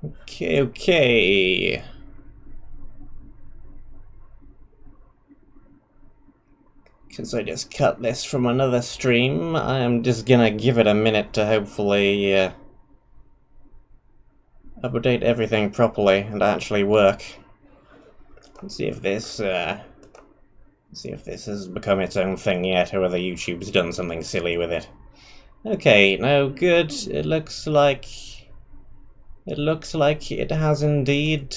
Okay. Because I just cut this from another stream, I am just gonna give it a minute to hopefully update everything properly and actually work. Let's see if this has become its own thing yet, or whether YouTube's done something silly with it. Okay, no, good. It looks like it has indeed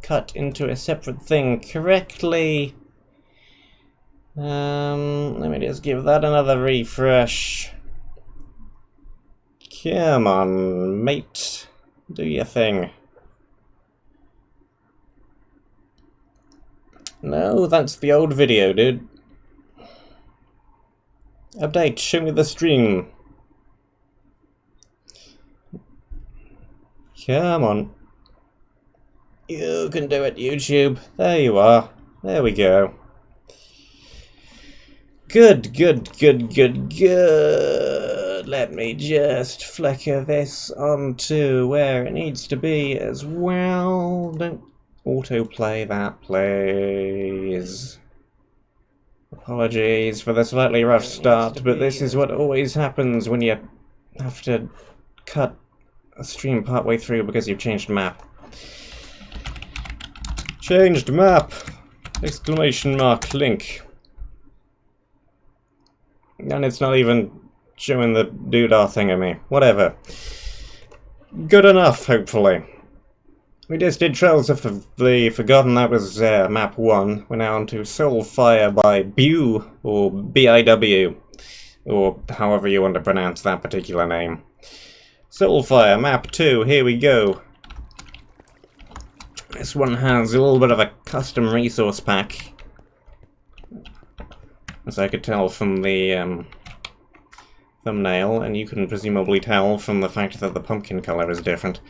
cut into a separate thing correctly. Let me just give that another refresh. Come on, mate. Do your thing. No, that's the old video, dude. Update, show me the stream. Come on. You can do it, YouTube. There you are. There we go. Good, good, good, good, good. Let me just flicker this onto where it needs to be as well. Don't autoplay that, please. Apologies for the slightly rough start, but this is what always happens when you have to cut a stream partway through because you've changed map. Changed map! Exclamation mark link. And it's not even showing the doodah thing at me. Whatever. Good enough, hopefully. We just did Trails of the Forgotten, that was map 1. We're now on to Soulfire by Bew, or B-I-W, or however you want to pronounce that particular name. Soulfire, map 2, here we go. This one has a little bit of a custom resource pack, as I could tell from the thumbnail, and you can presumably tell from the fact that the pumpkin colour is different.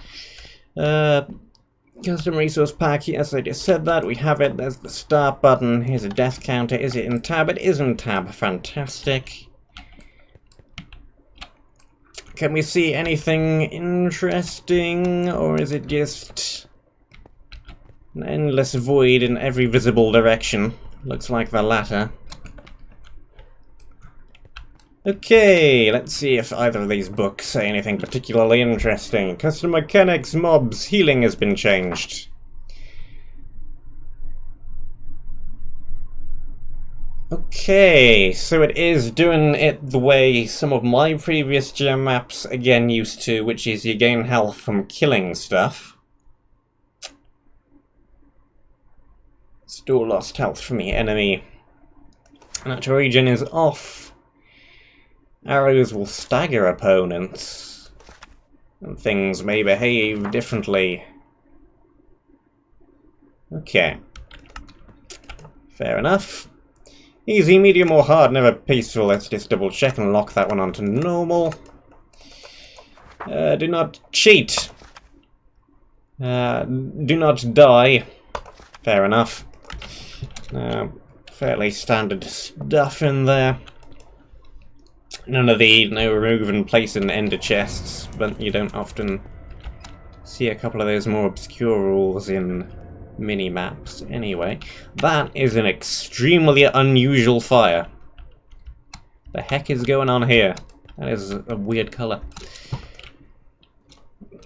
Custom resource pack, yes, I just said that. We have it. There's the start button. Here's a death counter. Is it in tab? It is in tab. Fantastic. Can we see anything interesting, or is it just an endless void in every visible direction? Looks like the latter. Okay, let's see if either of these books say anything particularly interesting. Custom mechanics, mobs, healing has been changed. Okay, so it is doing it the way some of my previous gem maps again used to, which is you gain health from killing stuff. Store lost health from the enemy. That region is off. Arrows will stagger opponents, and things may behave differently. Okay. Fair enough. Easy, medium, or hard, never peaceful. Let's just double check and lock that one onto normal. Do not cheat. Do not die. Fair enough. Fairly standard stuff in there. No remove and place in ender chests, but you don't often see a couple of those more obscure rules in mini-maps anyway. That is an extremely unusual fire. The heck is going on here? That is a weird colour.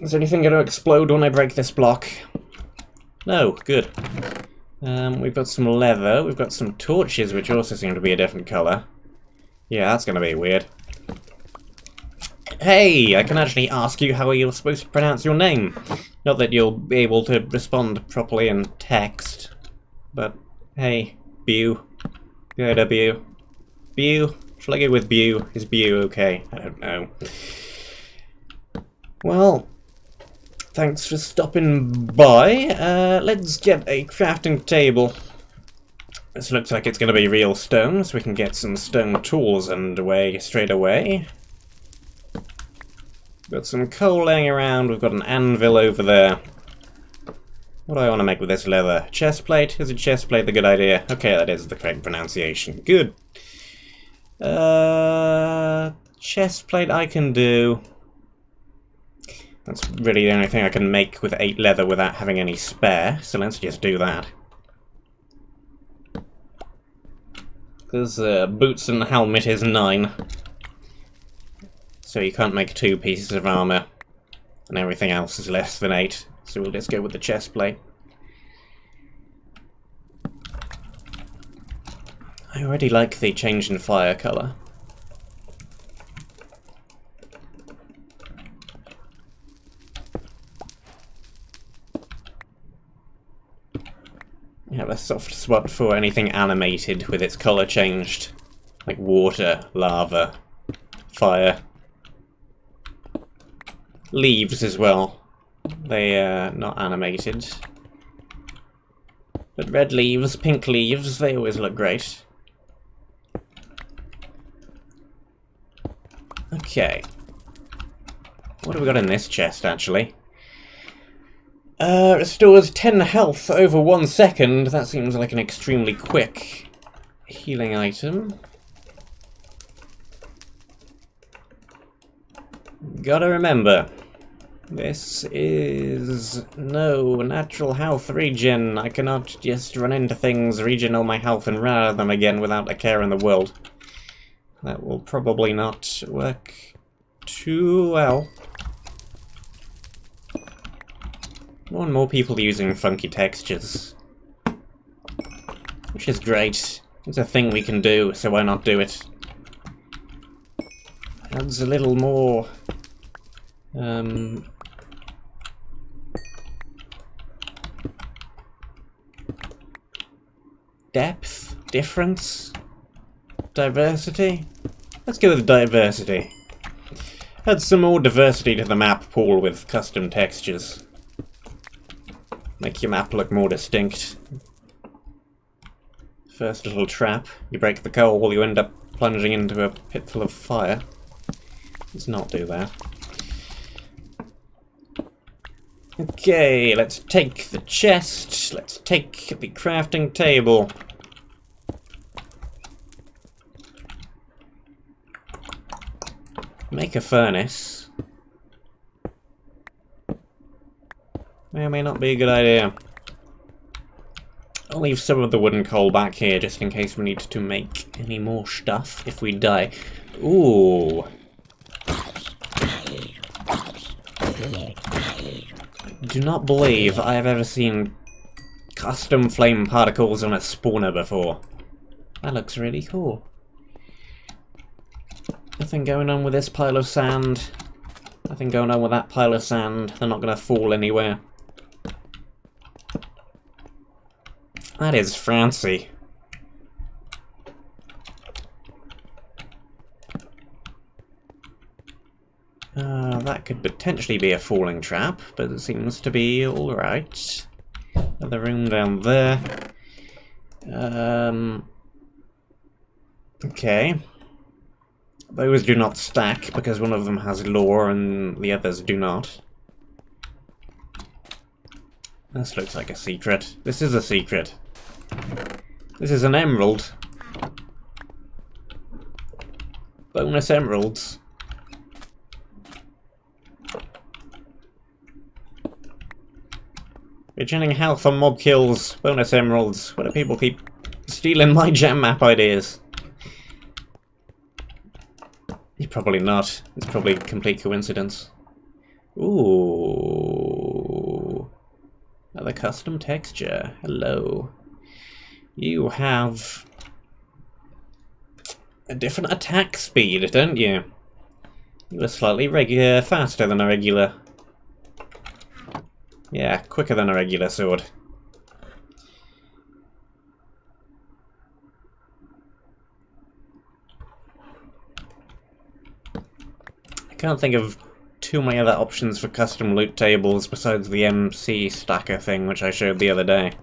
Is anything going to explode when I break this block? No, good. We've got some leather, we've got some torches which also seem to be a different colour. Yeah, that's gonna be weird. Hey, I can actually ask you how you're supposed to pronounce your name. Not that you'll be able to respond properly in text, but hey, Bew. B-I-W. Bew? Shall I go with Bew? Is Bew okay? I don't know. Well, thanks for stopping by. Let's get a crafting table. This looks like it's going to be real stone, so we can get some stone tools underway straight away. Got some coal laying around, we've got an anvil over there. What do I want to make with this leather? Chest plate? Is a chest plate the good idea? Okay, that is the correct pronunciation. Good. Chest plate I can do. That's really the only thing I can make with 8 leather without having any spare, so let's just do that. Because boots and helmet is 9. So you can't make 2 pieces of armour, and everything else is less than 8, so we'll just go with the chest plate. I already like the change in fire colour. I have a soft spot for anything animated with its colour changed, like water, lava, fire. Leaves as well. They are not animated. But red leaves, pink leaves, they always look great. Okay. What have we got in this chest, actually? Restores 10 health over 1 second. That seems like an extremely quick healing item. Gotta remember, this is no natural health regen. I cannot just run into things, regen all my health, and run out of them again without a care in the world. That will probably not work too well. More and more people using funky textures. Which is great. It's a thing we can do, so why not do it? Adds a little more depth, difference, diversity. Let's go with diversity. Add some more diversity to the map pool with custom textures. Make your map look more distinct. First little trap. You break the coal, you end up plunging into a pit full of fire. Let's not do that. Okay, let's take the chest. Let's take the crafting table. Make a furnace. May or may not be a good idea. I'll leave some of the wooden coal back here just in case we need to make any more stuff if we die. Ooh. Do not believe I have ever seen custom flame particles on a spawner before. That looks really cool. Nothing going on with this pile of sand. Nothing going on with that pile of sand. They're not going to fall anywhere. That is fancy. That could potentially be a falling trap, but it seems to be alright. Another room down there. Okay. Those do not stack because one of them has lore and the others do not. This looks like a secret. This is a secret. This is an emerald. Bonus emeralds. Regenerating health on mob kills. Bonus emeralds. Why do people keep stealing my gem map ideas? Probably not. It's probably a complete coincidence. Ooh. Another custom texture. Hello. You have a different attack speed, don't you? You are slightly faster than a regular. Yeah, quicker than a regular sword. I can't think of too many other options for custom loot tables besides the MC stacker thing which I showed the other day.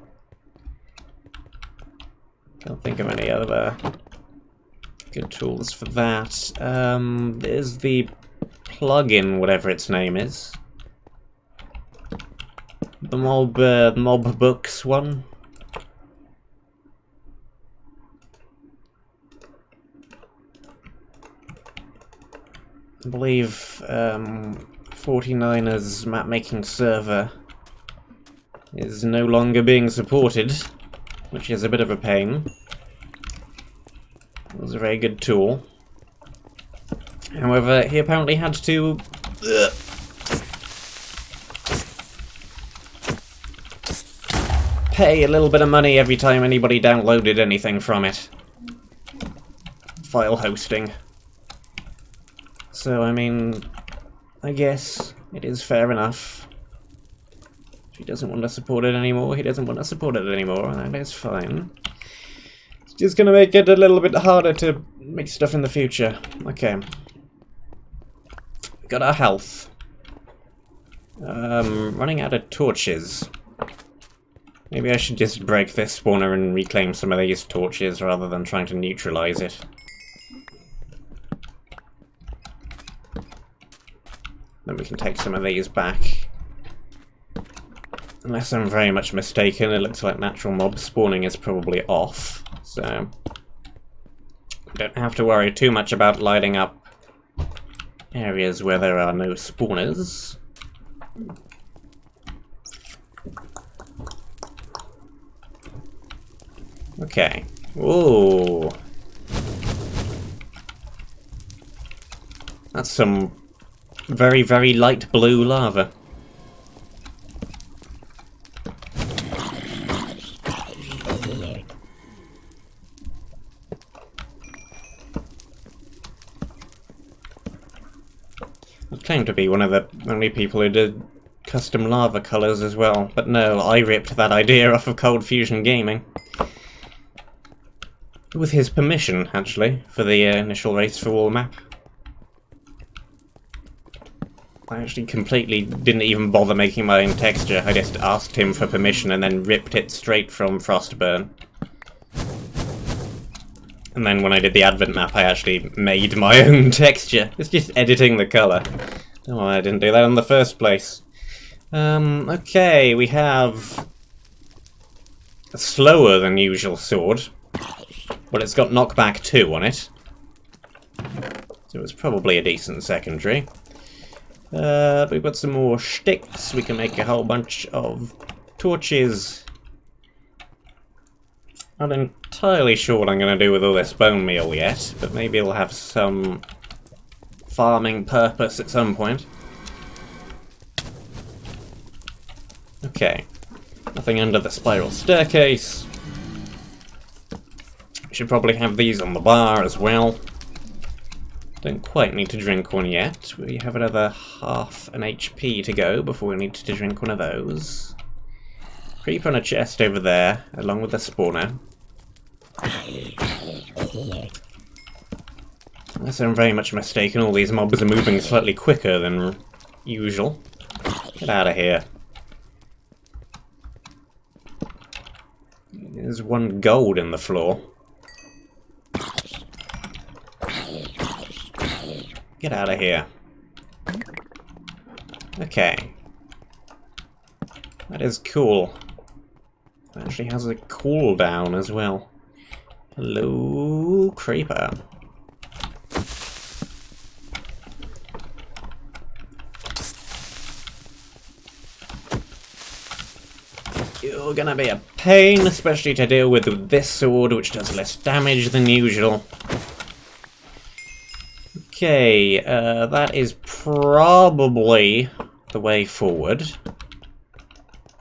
Can't think of any other good tools for that. There's the plugin, whatever its name is. The mob books one. I believe 49ers map-making server is no longer being supported, which is a bit of a pain. It was a very good tool. However, he apparently had to pay a little bit of money every time anybody downloaded anything from it. File hosting. So, I mean, I guess it is fair enough. If he doesn't want to support it anymore, he doesn't want to support it anymore, and that is fine. It's just gonna make it a little bit harder to make stuff in the future. Okay. Got our health. Running out of torches. Maybe I should just break this spawner and reclaim some of these torches rather than trying to neutralize it. Then we can take some of these back. Unless I'm very much mistaken, it looks like natural mob spawning is probably off, so don't have to worry too much about lighting up areas where there are no spawners. Okay. Ooh. That's some very, very light blue lava. I claim to be one of the only people who did custom lava colours as well, but no, I ripped that idea off of Cold Fusion Gaming. With his permission, actually, for the initial Race for All map. I actually completely didn't even bother making my own texture, I just asked him for permission and then ripped it straight from Frostburn. And then when I did the Advent map, I actually made my own texture. It's just editing the colour. Oh, I didn't do that in the first place. Okay, we have a slower than usual sword. But it's got knockback 2 on it. So it's probably a decent secondary. We've got some more sticks. We can make a whole bunch of torches. Not entirely sure what I'm going to do with all this bone meal yet, but maybe it'll have some farming purpose at some point. Okay. Nothing under the spiral staircase. Should probably have these on the bar as well. Don't quite need to drink one yet. We have another half an HP to go before we need to drink one of those. Creep on a chest over there, along with the spawner. Unless I'm very much mistaken, all these mobs are moving slightly quicker than usual. Get out of here. There's 1 gold in the floor. Get out of here. Okay. That is cool. It actually has a cooldown as well. Hello, creeper. You're gonna be a pain, especially to deal with this sword, which does less damage than usual. Okay, that is probably the way forward.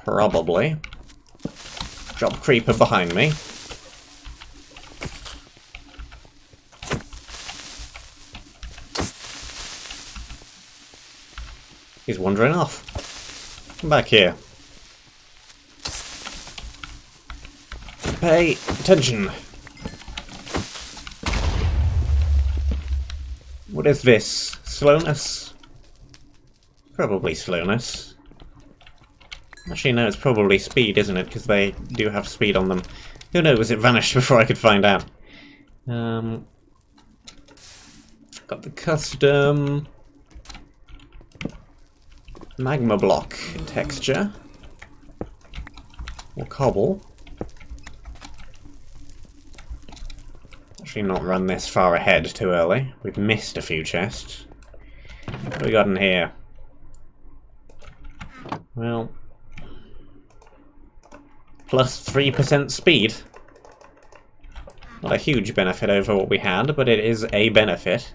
Probably. Drop creeper behind me. He's wandering off. Come back here. Pay attention. What is this? Slowness? Probably slowness. Actually, no, it's probably speed, isn't it? Because they do have speed on them. Who knows? It vanished before I could find out. Got the custom magma block texture. Or cobble. Actually not run this far ahead too early. We've missed a few chests. What have we got in here? Well, plus 3% speed. Not a huge benefit over what we had, but it is a benefit.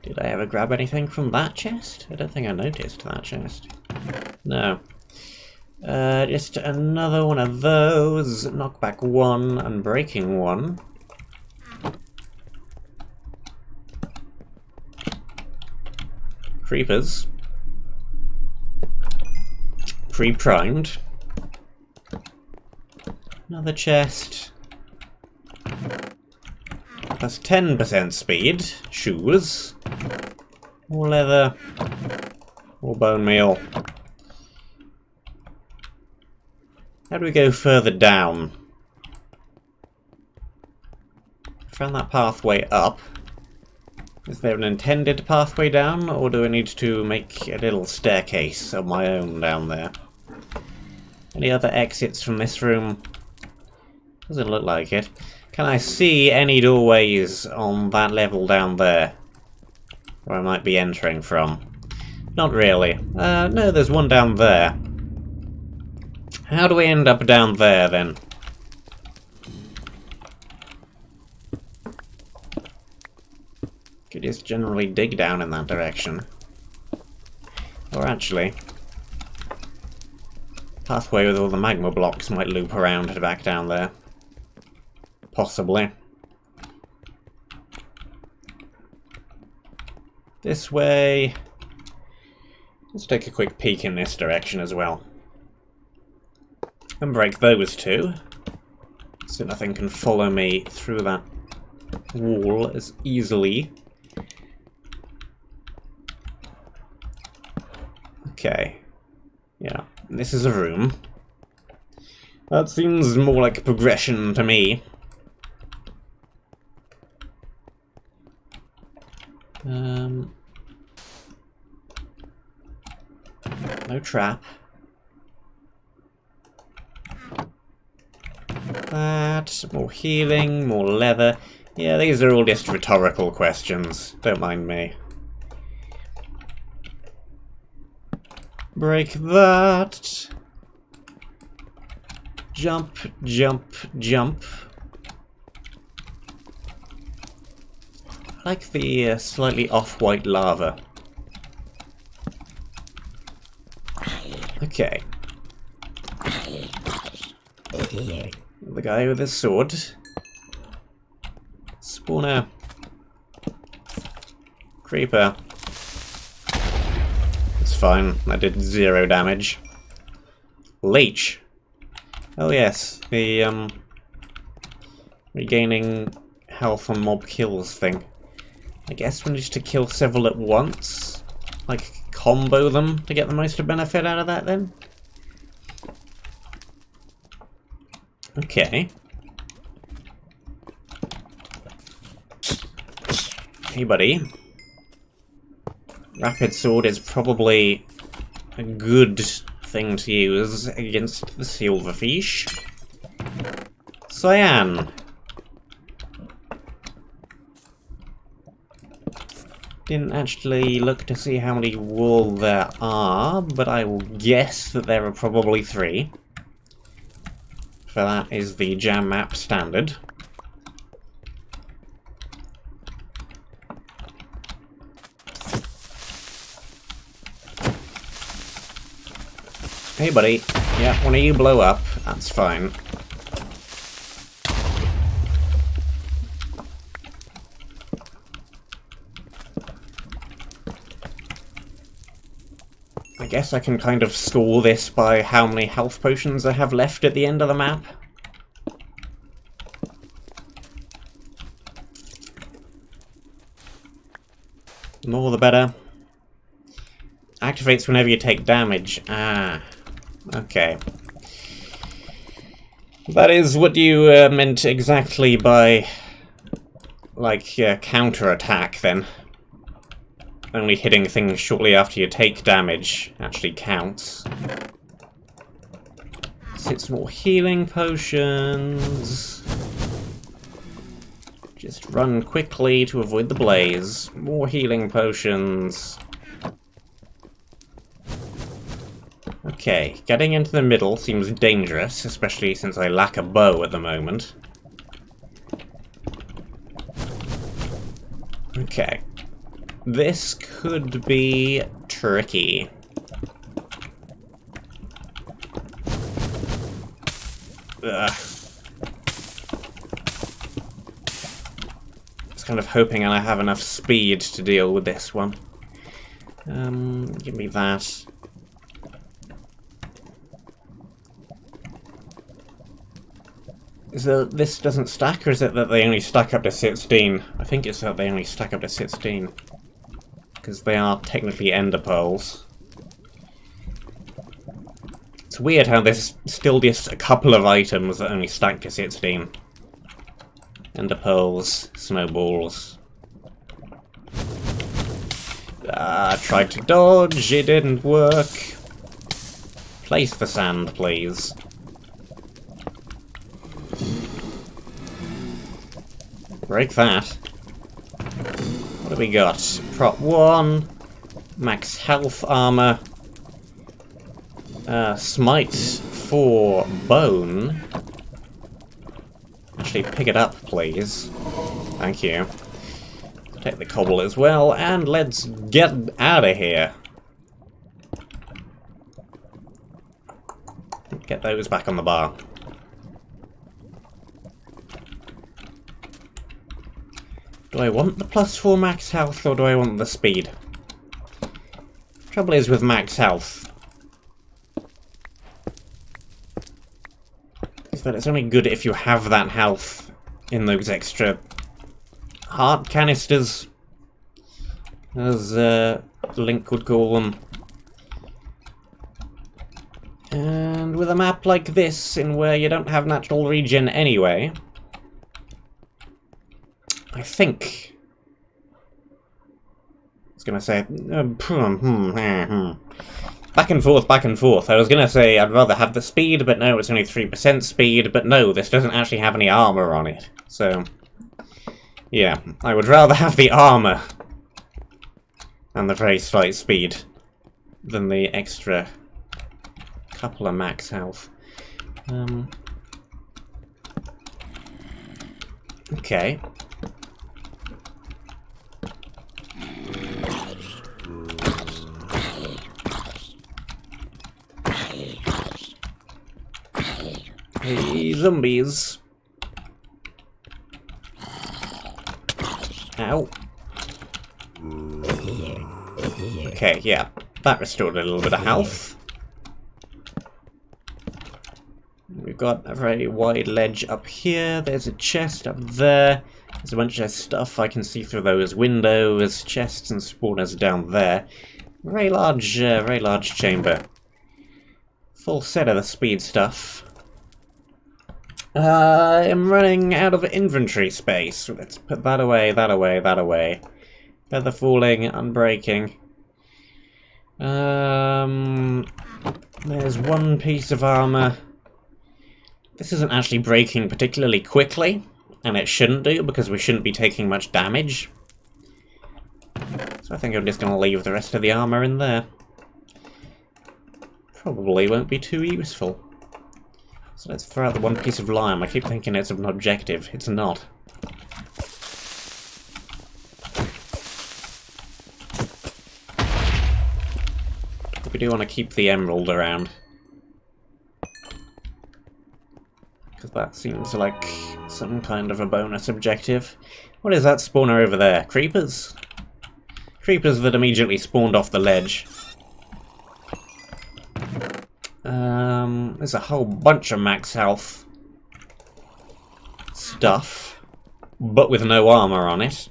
Did I ever grab anything from that chest? I don't think I noticed that chest. No. Just another one of those. Knockback 1 and breaking 1. Creepers. Pre-primed. Another chest. Plus 10% speed. Shoes. More leather. More bone meal. How do we go further down? Found that pathway up. Is there an intended pathway down, or do I need to make a little staircase of my own down there? Any other exits from this room? Doesn't look like it. Can I see any doorways on that level down there? Where I might be entering from? Not really. No, there's one down there. How do we end up down there, then? Could just generally dig down in that direction. Or actually, pathway with all the magma blocks might loop around and back down there. Possibly. This way. Let's take a quick peek in this direction as well. And break those two, so nothing can follow me through that wall as easily. Okay. Yeah, this is a room. That seems more like progression to me. No trap. That, more healing, more leather. Yeah, these are all just rhetorical questions. Don't mind me. Break that. Jump, jump, jump. I like the slightly off-white lava. Okay. The guy with his sword. Spawner. Creeper. It's fine, that did 0 damage. Leech. Oh yes, the regaining health on mob kills thing. I guess we need to kill several at once. Like, combo them to get the most benefit out of that then? Okay. Hey buddy. Rapid sword is probably a good thing to use against the silverfish. Cyan. Didn't actually look to see how many wool there are, but I will guess that there are probably 3. For that is the jam map standard. Hey buddy, yeah, when you blow up, that's fine. I guess I can kind of score this by how many health potions I have left at the end of the map. The more the better. Activates whenever you take damage. Ah, okay. That is what you meant exactly by, like, counter-attack, then. Only hitting things shortly after you take damage actually counts. 6 more healing potions. Just run quickly to avoid the blaze. More healing potions. Okay, getting into the middle seems dangerous, especially since I lack a bow at the moment. Okay. This could be tricky. Ugh. I was kind of hoping I have enough speed to deal with this one. Give me that. Is that this doesn't stack, or is it that they only stack up to 16? I think it's that they only stack up to 16. Because they are technically ender pearls. It's weird how there's still just a couple of items that only stack to 16. Ender pearls, snowballs. I tried to dodge, it didn't work. Place the sand, please. Break that. What do we got? Prop 1, max health armor, smite for bone. Actually, pick it up, please. Thank you. Take the cobble as well, and let's get out of here. Get those back on the bar. Do I want the +4 max health, or do I want the speed? Trouble is with max health is that it's only good if you have that health in those extra heart canisters, as Link would call them. And with a map like this, in where you don't have natural regen anyway, I think I was gonna say back and forth, back and forth. I was gonna say I'd rather have the speed, but no, it's only 3% speed. But no, this doesn't actually have any armor on it. So yeah, I would rather have the armor and the very slight speed than the extra couple of max health. Okay. Hey, zombies. Ow. Okay, yeah. That restored a little bit of health. We've got a very wide ledge up here. There's a chest up there. There's a bunch of stuff I can see through those windows. Chests and spawners down there. Very large chamber. Full set of the speed stuff. I'm running out of inventory space. Let's put that away, that away, that away. Feather falling, unbreaking. There's one piece of armor. This isn't actually breaking particularly quickly, and it shouldn't do because we shouldn't be taking much damage. So I think I'm just going to leave the rest of the armor in there. Probably won't be too useful. So let's throw out the one piece of lime. I keep thinking it's an objective. It's not. We do want to keep the emerald around. Because that seems like some kind of a bonus objective. What is that spawner over there? Creepers? Creepers that immediately spawned off the ledge. There's a whole bunch of max health stuff, but with no armor on it.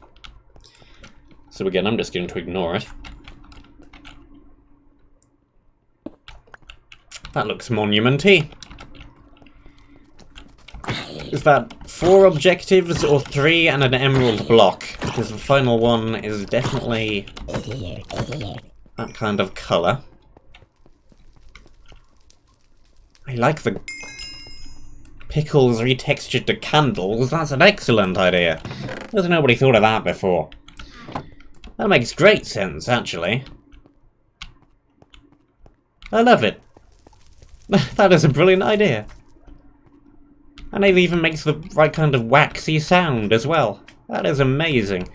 So again, I'm just going to ignore it. That looks monumenty. Is that 4 objectives or 3 and an emerald block? Because the final one is definitely that kind of colour. I like the pickles retextured to candles. That's an excellent idea. There's nobody thought of that before. That makes great sense, actually. I love it. That is a brilliant idea. And it even makes the right kind of waxy sound as well. That is amazing.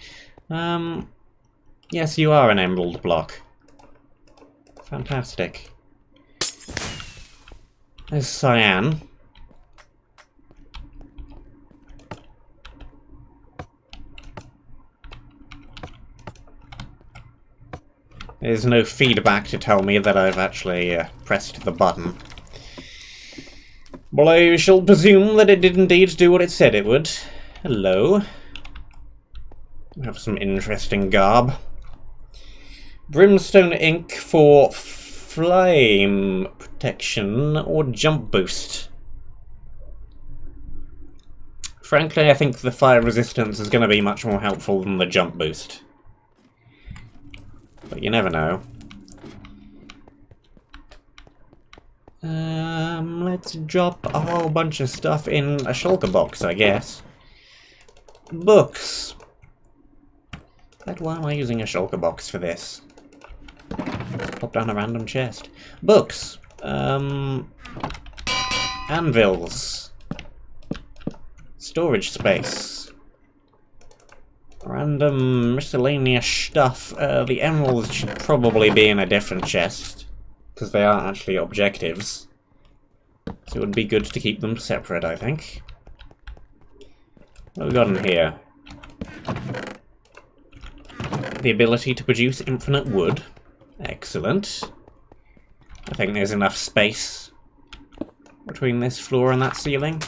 Yes, you are an emerald block. Fantastic. There's cyan. There's no feedback to tell me that I've actually pressed the button. Well, I shall presume that it did indeed do what it said it would. Hello. We have some interesting garb. Brimstone ink for flame protection or jump boost. Frankly, I think the fire resistance is going to be much more helpful than the jump boost. But you never know. Let's drop a whole bunch of stuff in a shulker box, I guess. Books. Why am I using a shulker box for this? Pop down a random chest. Books. Anvils. Storage space. Random miscellaneous stuff. The emeralds should probably be in a different chest, because they are actually objectives. So it would be good to keep them separate, I think. What have we got in here? The ability to produce infinite wood. Excellent. I think there's enough space between this floor and that ceiling.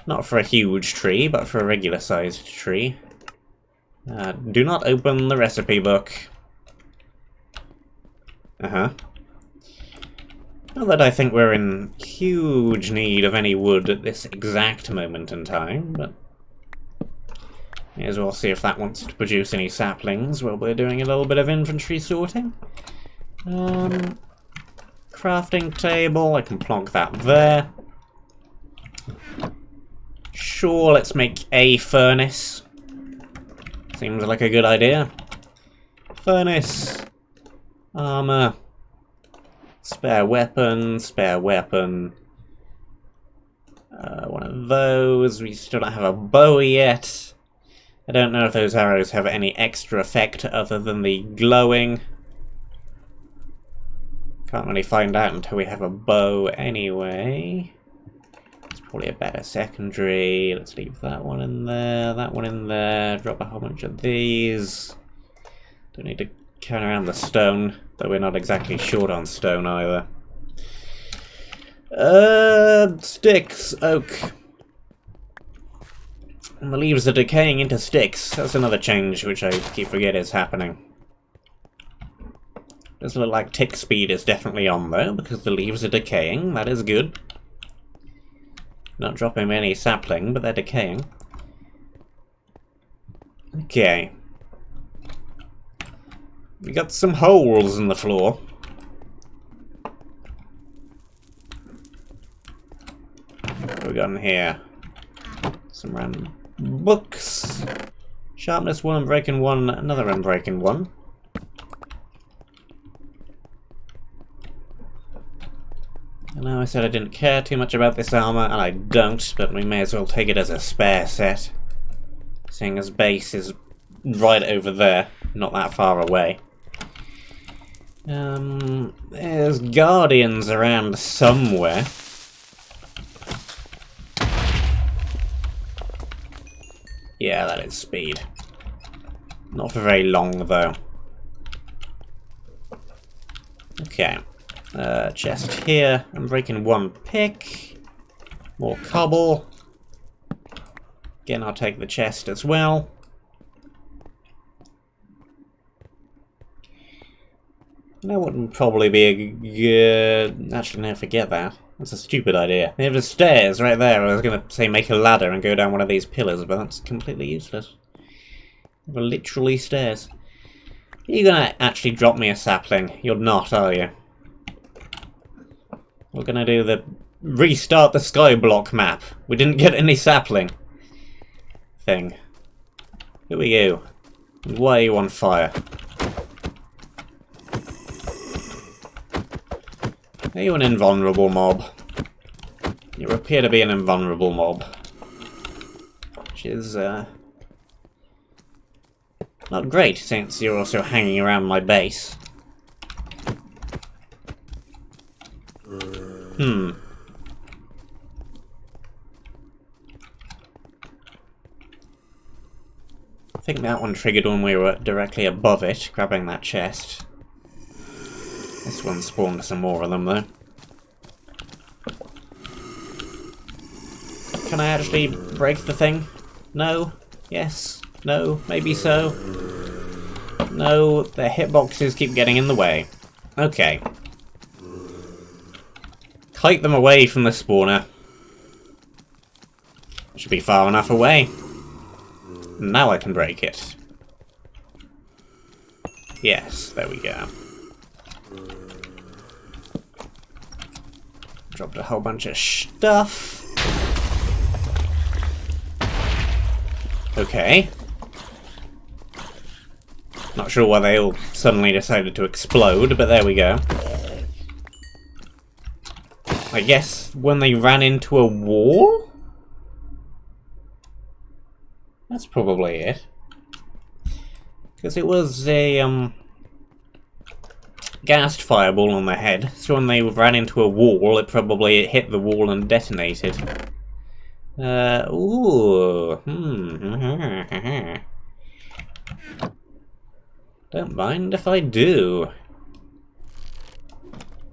Not for a huge tree, but for a regular-sized tree. Do not open the recipe book. Not that I think we're in huge need of any wood at this exact moment in time, but may as well see if that wants to produce any saplings while we're doing a little bit of inventory sorting. Crafting table, I can plonk that there. Sure, let's make a furnace. Seems like a good idea. Furnace. Armor. Spare weapon, spare weapon. One of those. We still don't have a bow yet. I don't know if those arrows have any extra effect other than the glowing. Can't really find out until we have a bow anyway. It's probably a better secondary. Let's leave that one in there, that one in there. Drop a whole bunch of these. Don't need to carry around the stone, though we're not exactly short on stone either. Sticks, oak. And the leaves are decaying into sticks. That's another change which I keep forgetting is happening. Does look like tick speed is definitely on though, because the leaves are decaying. That is good. Not dropping any sapling, but they're decaying. Okay. We got some holes in the floor. What have we got in here? Some random books. Sharpness 1, Unbreaking 1, another Unbreaking 1. I know I said I didn't care too much about this armor, and I don't, but we may as well take it as a spare set. Seeing as base is right over there, not that far away. There's guardians around somewhere. Yeah, that is speed. Not for very long, though. Okay. Chest here. I'm breaking 1 pick. More cobble. Again, I'll take the chest as well. That would probably be a good... Actually, no, forget that. That's a stupid idea. They have the stairs right there. I was going to say make a ladder and go down one of these pillars, but that's completely useless. There are literally stairs. Are you going to actually drop me a sapling? You're not, are you? We're going to do the restart the skyblock map. We didn't get any sapling thing. Who are you? And why are you on fire? Are you an invulnerable mob? You appear to be an invulnerable mob. Which is, not great, since you're also hanging around my base. I think that one triggered when we were directly above it, grabbing that chest. This one spawned some more of them, though. Can I actually break the thing? No? Yes? No? Maybe so? No, the hitboxes keep getting in the way. Okay. Kite them away from the spawner. Should be far enough away. Now I can break it. Yes, there we go. Dropped a whole bunch of stuff. Okay. Not sure why they all suddenly decided to explode, but there we go. I guess when they ran into a wall? That's probably it. Because it was a, gassed fireball on their head, so when they ran into a wall, it probably hit the wall and detonated. Don't mind if I do.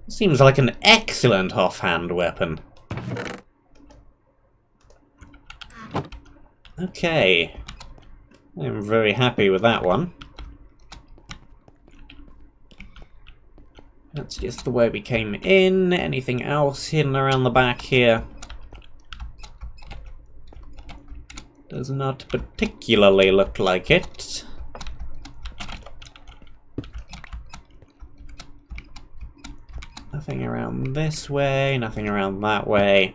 Seems like an excellent offhand weapon. Okay. I'm very happy with that one. That's just the way we came in. Anything else hidden around the back here? Does not particularly look like it. Nothing around this way, nothing around that way.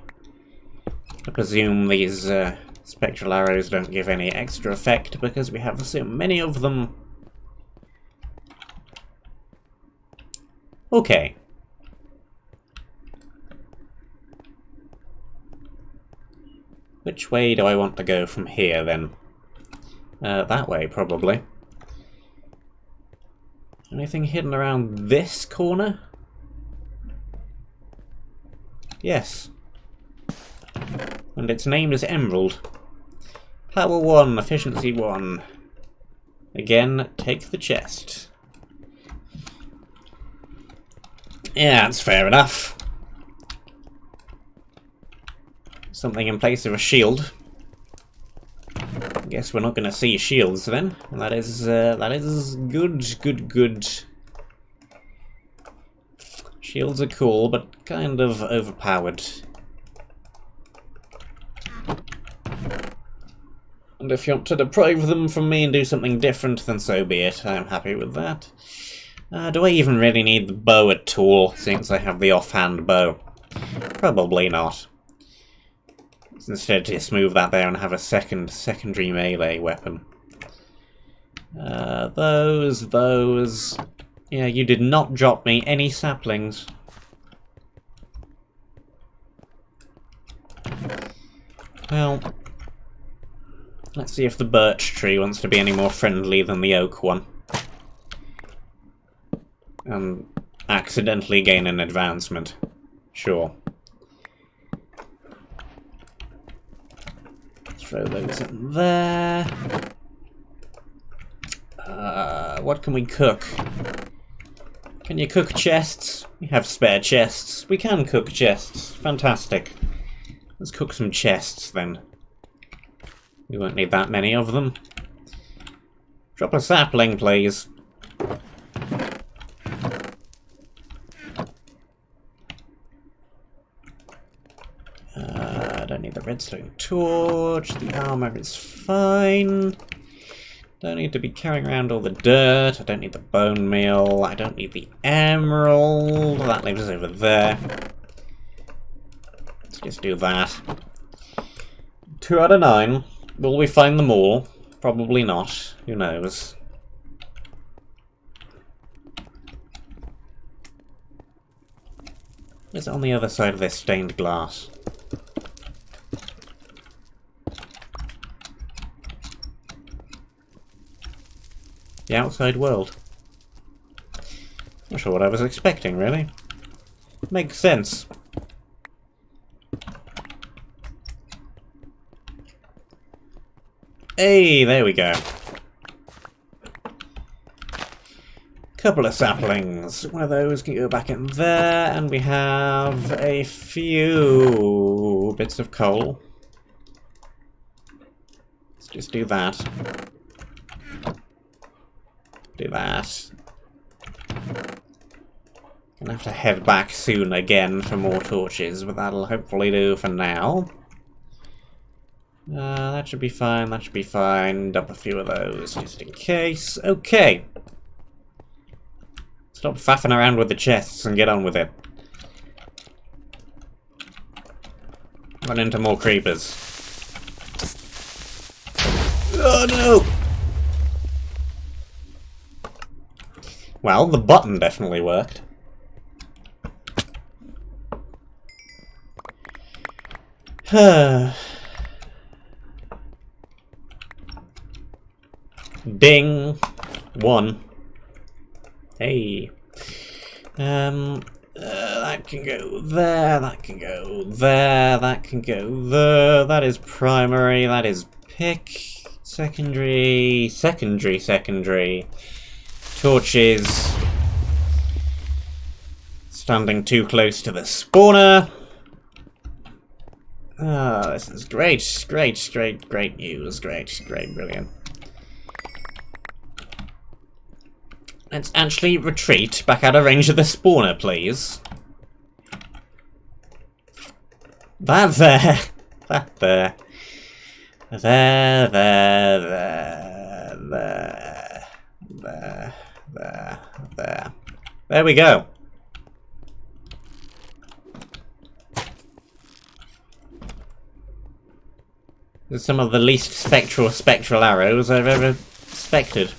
I presume these spectral arrows don't give any extra effect because we have so many of them. Okay. Which way do I want to go from here, then? That way, probably. Anything hidden around this corner? Yes. And its name is Emerald. Power 1, Efficiency 1. Again, take the chest. Yeah, that's fair enough. Something in place of a shield. Guess we're not going to see shields then. That is good. Shields are cool, but kind of overpowered. And if you want to deprive them from me and do something different, then so be it. I'm happy with that. Do I even really need the bow at all, since I have the offhand bow? Probably not. Instead, just move that there and have a secondary melee weapon. Those. Yeah, you did not drop me any saplings. Well, let's see if the birch tree wants to be any more friendly than the oak one. And accidentally gain an advancement. Sure. Throw those in there. What can we cook? Can you cook chests? We have spare chests. We can cook chests. Fantastic. Let's cook some chests then. We won't need that many of them. Drop a sapling, please. I don't need the redstone torch. The armor is fine. Don't need to be carrying around all the dirt. I don't need the bone meal. I don't need the emerald. That lives over there. just do that. 2 out of 9. Will we find them all? Probably not. Who knows? What's on the other side of this stained glass? The outside world. Not sure what I was expecting, really. Makes sense. Hey, there we go. Couple of saplings. One of those can go back in there, and we have a few bits of coal. Let's just do that. Do that. Gonna have to head back soon again for more torches, but that'll hopefully do for now. That should be fine, that should be fine. Dump a few of those, just in case. Okay. Stop faffing around with the chests and get on with it. Run into more creepers. Oh no! Well, the button definitely worked. Bing! 1. Hey. That can go there, that can go there, that can go there. That is primary, that is pick. Secondary, secondary. Torches. Standing too close to the spawner. Ah, this is great, great news, great, brilliant. Let's actually retreat back out of range of the spawner, please. That there. That there. There. There we go. There's some of the least spectral arrows I've ever spected.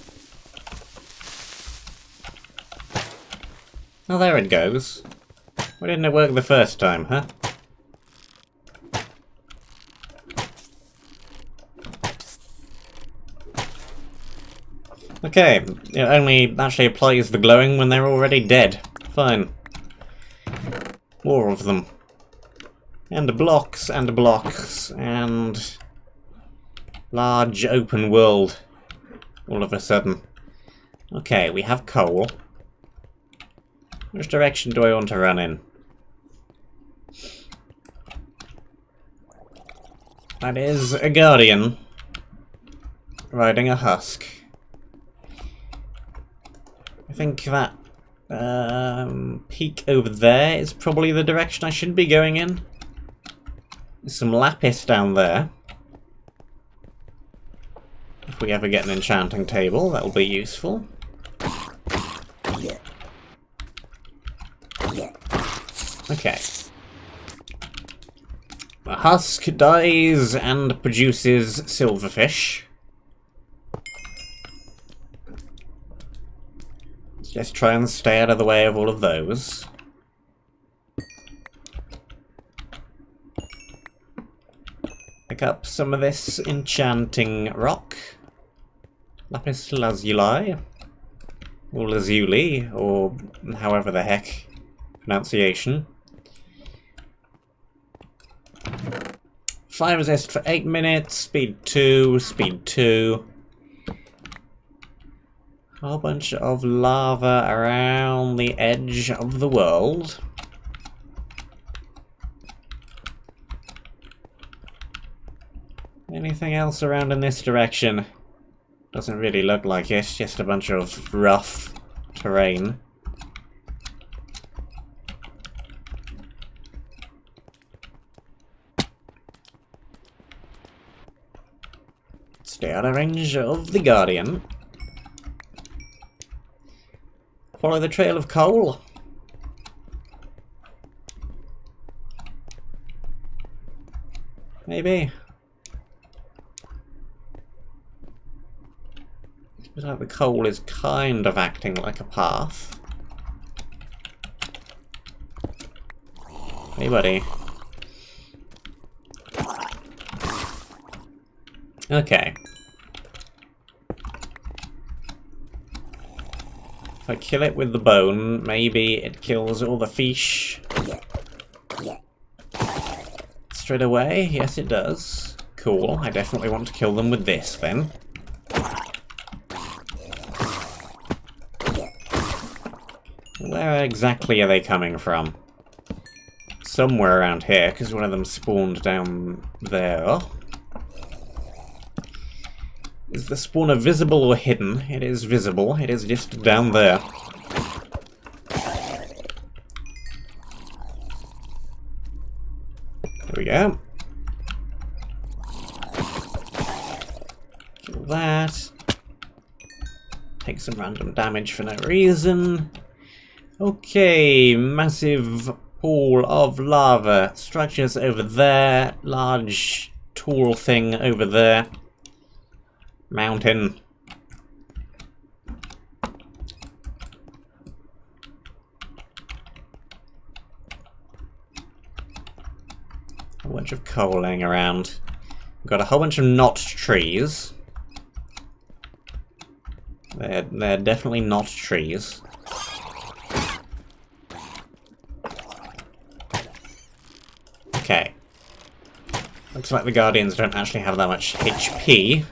Oh, there it goes. Why didn't it work the first time, huh? Okay, it only actually applies the glowing when they're already dead. Fine. More of them. And blocks, and blocks, and large open world all of a sudden. Okay, we have coal. Which direction do I want to run in? That is a guardian riding a husk. I think that peak over there is probably the direction I should be going in. There's some lapis down there. If we ever get an enchanting table, that'll be useful. Okay. The husk dies and produces silverfish. Let's just try and stay out of the way of all of those. Pick up some of this enchanting rock. Lapis lazuli. Or lazuli, or however the heck pronunciation. 5 resist for 8 minutes, speed 2, speed 2. A whole bunch of lava around the edge of the world. Anything else around in this direction? Doesn't really look like it, just a bunch of rough terrain. Stay out of range of the Guardian. Follow the trail of coal. Maybe? Looks like the coal is kind of acting like a path. Hey, buddy. Okay. If I kill it with the bone, maybe it kills all the fish straight away. Yes, it does. Cool. I definitely want to kill them with this, then. Where exactly are they coming from? Somewhere around here, because one of them spawned down there. Is the spawner visible or hidden? It is visible. It is just down there. There we go. Kill that. Take some random damage for no reason. Okay, massive pool of lava. Structures over there. Large, tall thing over there. Mountain. A bunch of coal laying around. We've got a whole bunch of notched trees. They're definitely not trees. Okay. Looks like the Guardians don't actually have that much HP.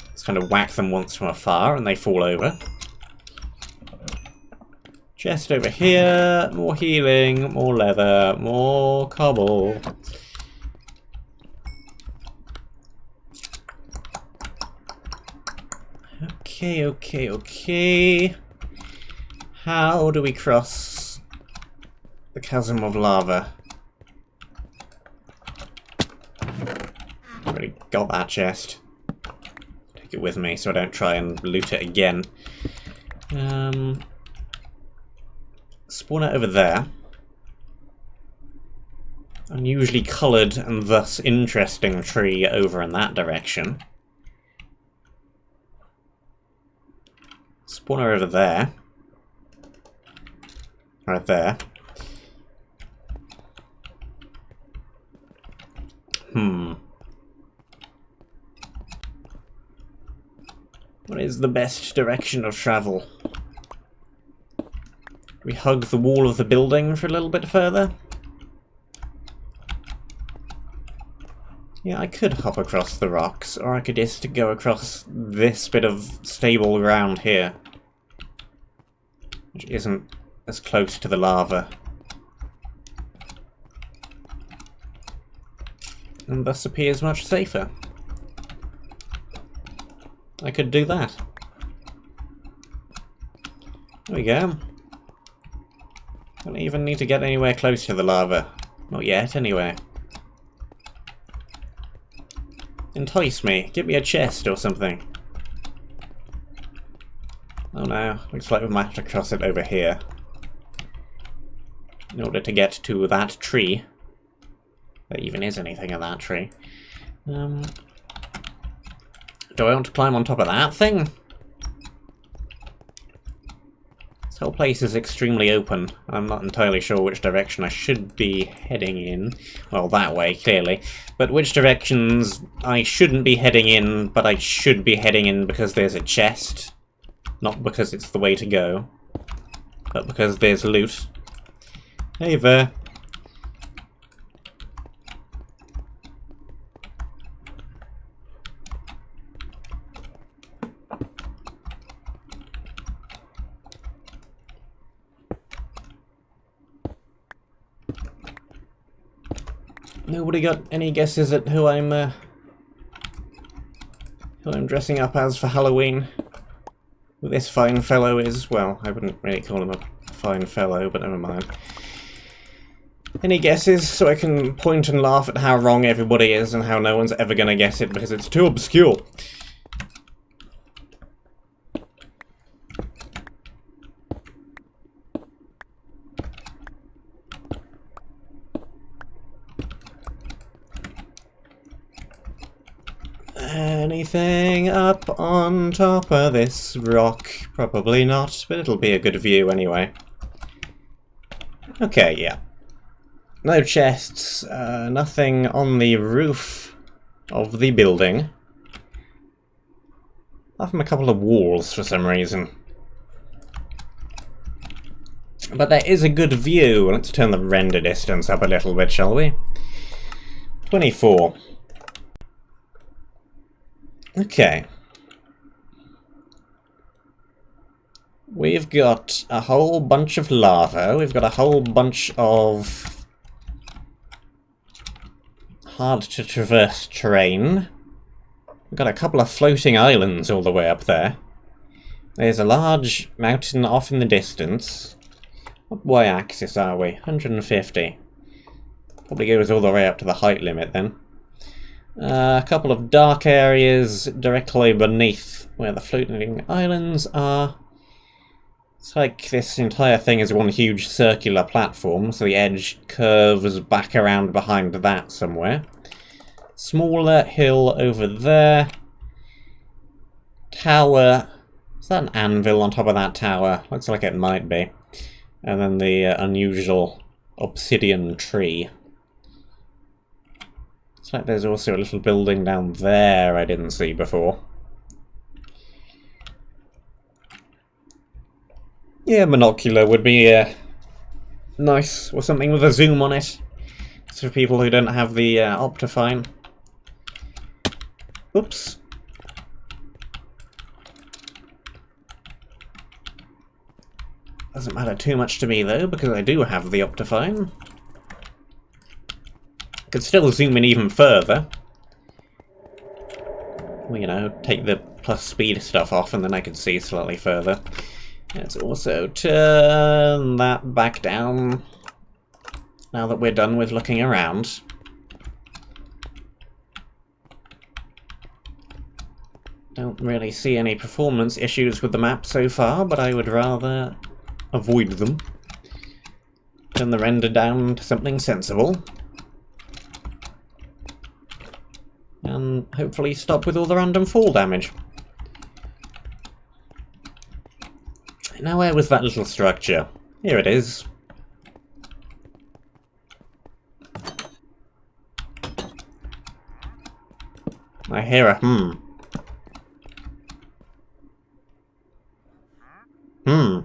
Let's kind of whack them once from afar and they fall over. Chest over here, more healing, more leather, more cobble. Okay. How do we cross the chasm of lava? Already got that chest. Take it with me so I don't try and loot it again. Spawner over there. Unusually coloured and thus interesting tree over in that direction. Spawner over there. Right there. What is the best direction of travel? We hug the wall of the building for a little bit further? Yeah, I could hop across the rocks, or I could just go across this bit of stable ground here. Which isn't as close to the lava. And thus appears much safer. I could do that. There we go. Don't even need to get anywhere close to the lava. Not yet, anyway. Entice me. Give me a chest or something. Oh no, looks like we might have to cross it over here. In order to get to that tree. There even is anything in that tree. Do I want to climb on top of that thing? This whole place is extremely open. I'm not entirely sure which direction I should be heading in. Well, that way, clearly. But which directions I shouldn't be heading in, but I should be heading in because there's a chest. Not because it's the way to go. But because there's loot. Hey there. Nobody got any guesses at who I'm dressing up as for Halloween? Who this fine fellow is? Well, I wouldn't really call him a fine fellow, but never mind. Any guesses so I can point and laugh at how wrong everybody is and how no one's ever gonna guess it because it's too obscure? anything up on top of this rock? Probably not, but it'll be a good view anyway. Okay, yeah. No chests, nothing on the roof of the building. Apart from a couple of walls for some reason. But there is a good view. Let's turn the render distance up a little bit, shall we? 24. Okay. We've got a whole bunch of lava. We've got a whole bunch of hard-to-traverse terrain. We've got a couple of floating islands all the way up there. There's a large mountain off in the distance. What y-axis are we? 150. Probably goes all the way up to the height limit then. A couple of dark areas directly beneath where the floating islands are. It's like this entire thing is one huge circular platform, so the edge curves back around behind that somewhere. Smaller hill over there. Tower. Is that an anvil on top of that tower? Looks like it might be. And then the unusual obsidian tree. Looks like there's also a little building down there I didn't see before. Yeah, monocular would be nice, or something with a zoom on it. It's for people who don't have the Optifine. Oops. Doesn't matter too much to me though, because I do have the Optifine. Could still zoom in even further. Well, you know, take the plus speed stuff off and then I could see slightly further. Let's also turn that back down now that we're done with looking around. Don't really see any performance issues with the map so far, but I would rather avoid them. Turn the render down to something sensible. And hopefully stop with all the random fall damage. Now where was that little structure? Here it is. I hear a hmm. Hmm.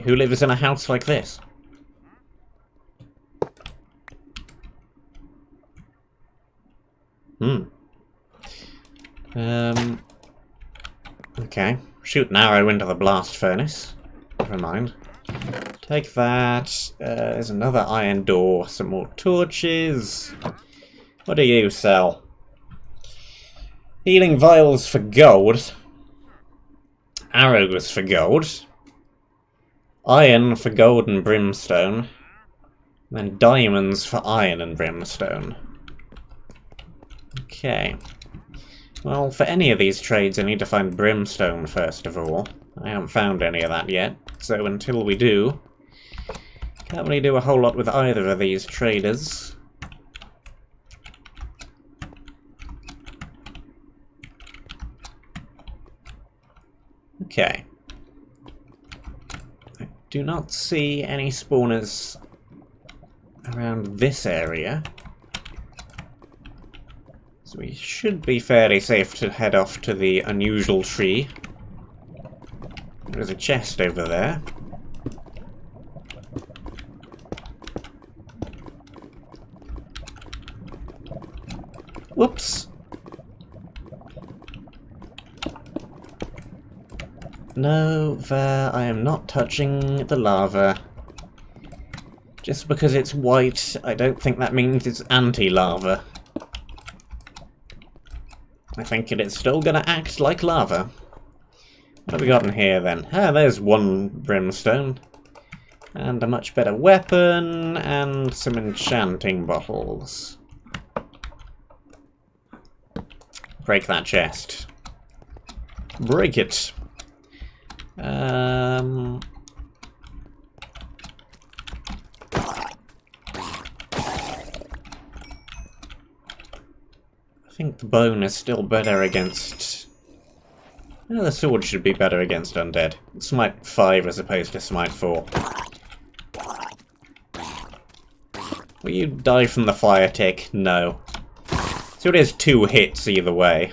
Who lives in a house like this? Hmm. Okay. Shoot an arrow into the blast furnace. Never mind. Take that. There's another iron door. Some more torches. What do you sell? Healing vials for gold. Arrows for gold. Iron for gold and brimstone. And then diamonds for iron and brimstone. Okay. Well, for any of these trades I need to find brimstone first of all. I haven't found any of that yet, so until we do, can't really do a whole lot with either of these traders. Okay. I do not see any spawners around this area. So we should be fairly safe to head off to the unusual tree. There's a chest over there. Whoops! No, there, I am not touching the lava. Just because it's white, I don't think that means it's anti-lava. I think it is still gonna act like lava. What have we got in here then? Ah, there's one brimstone. And a much better weapon, and some enchanting bottles. Break that chest. Break it. I think the bone is still better against... the sword should be better against undead. Smite 5 as opposed to Smite 4. Will you die from the fire tick? No. So it is 2 hits either way.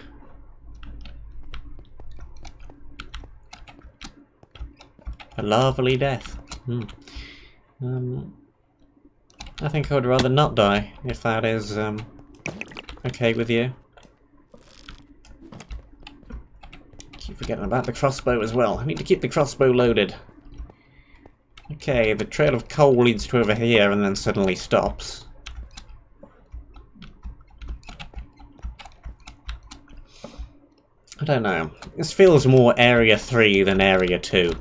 A lovely death. I think I would rather not die, if that is okay with you. Keep forgetting about the crossbow as well. I need to keep the crossbow loaded. Okay, the trail of coal leads to over here and then suddenly stops. I don't know. This feels more Area 3 than Area 2.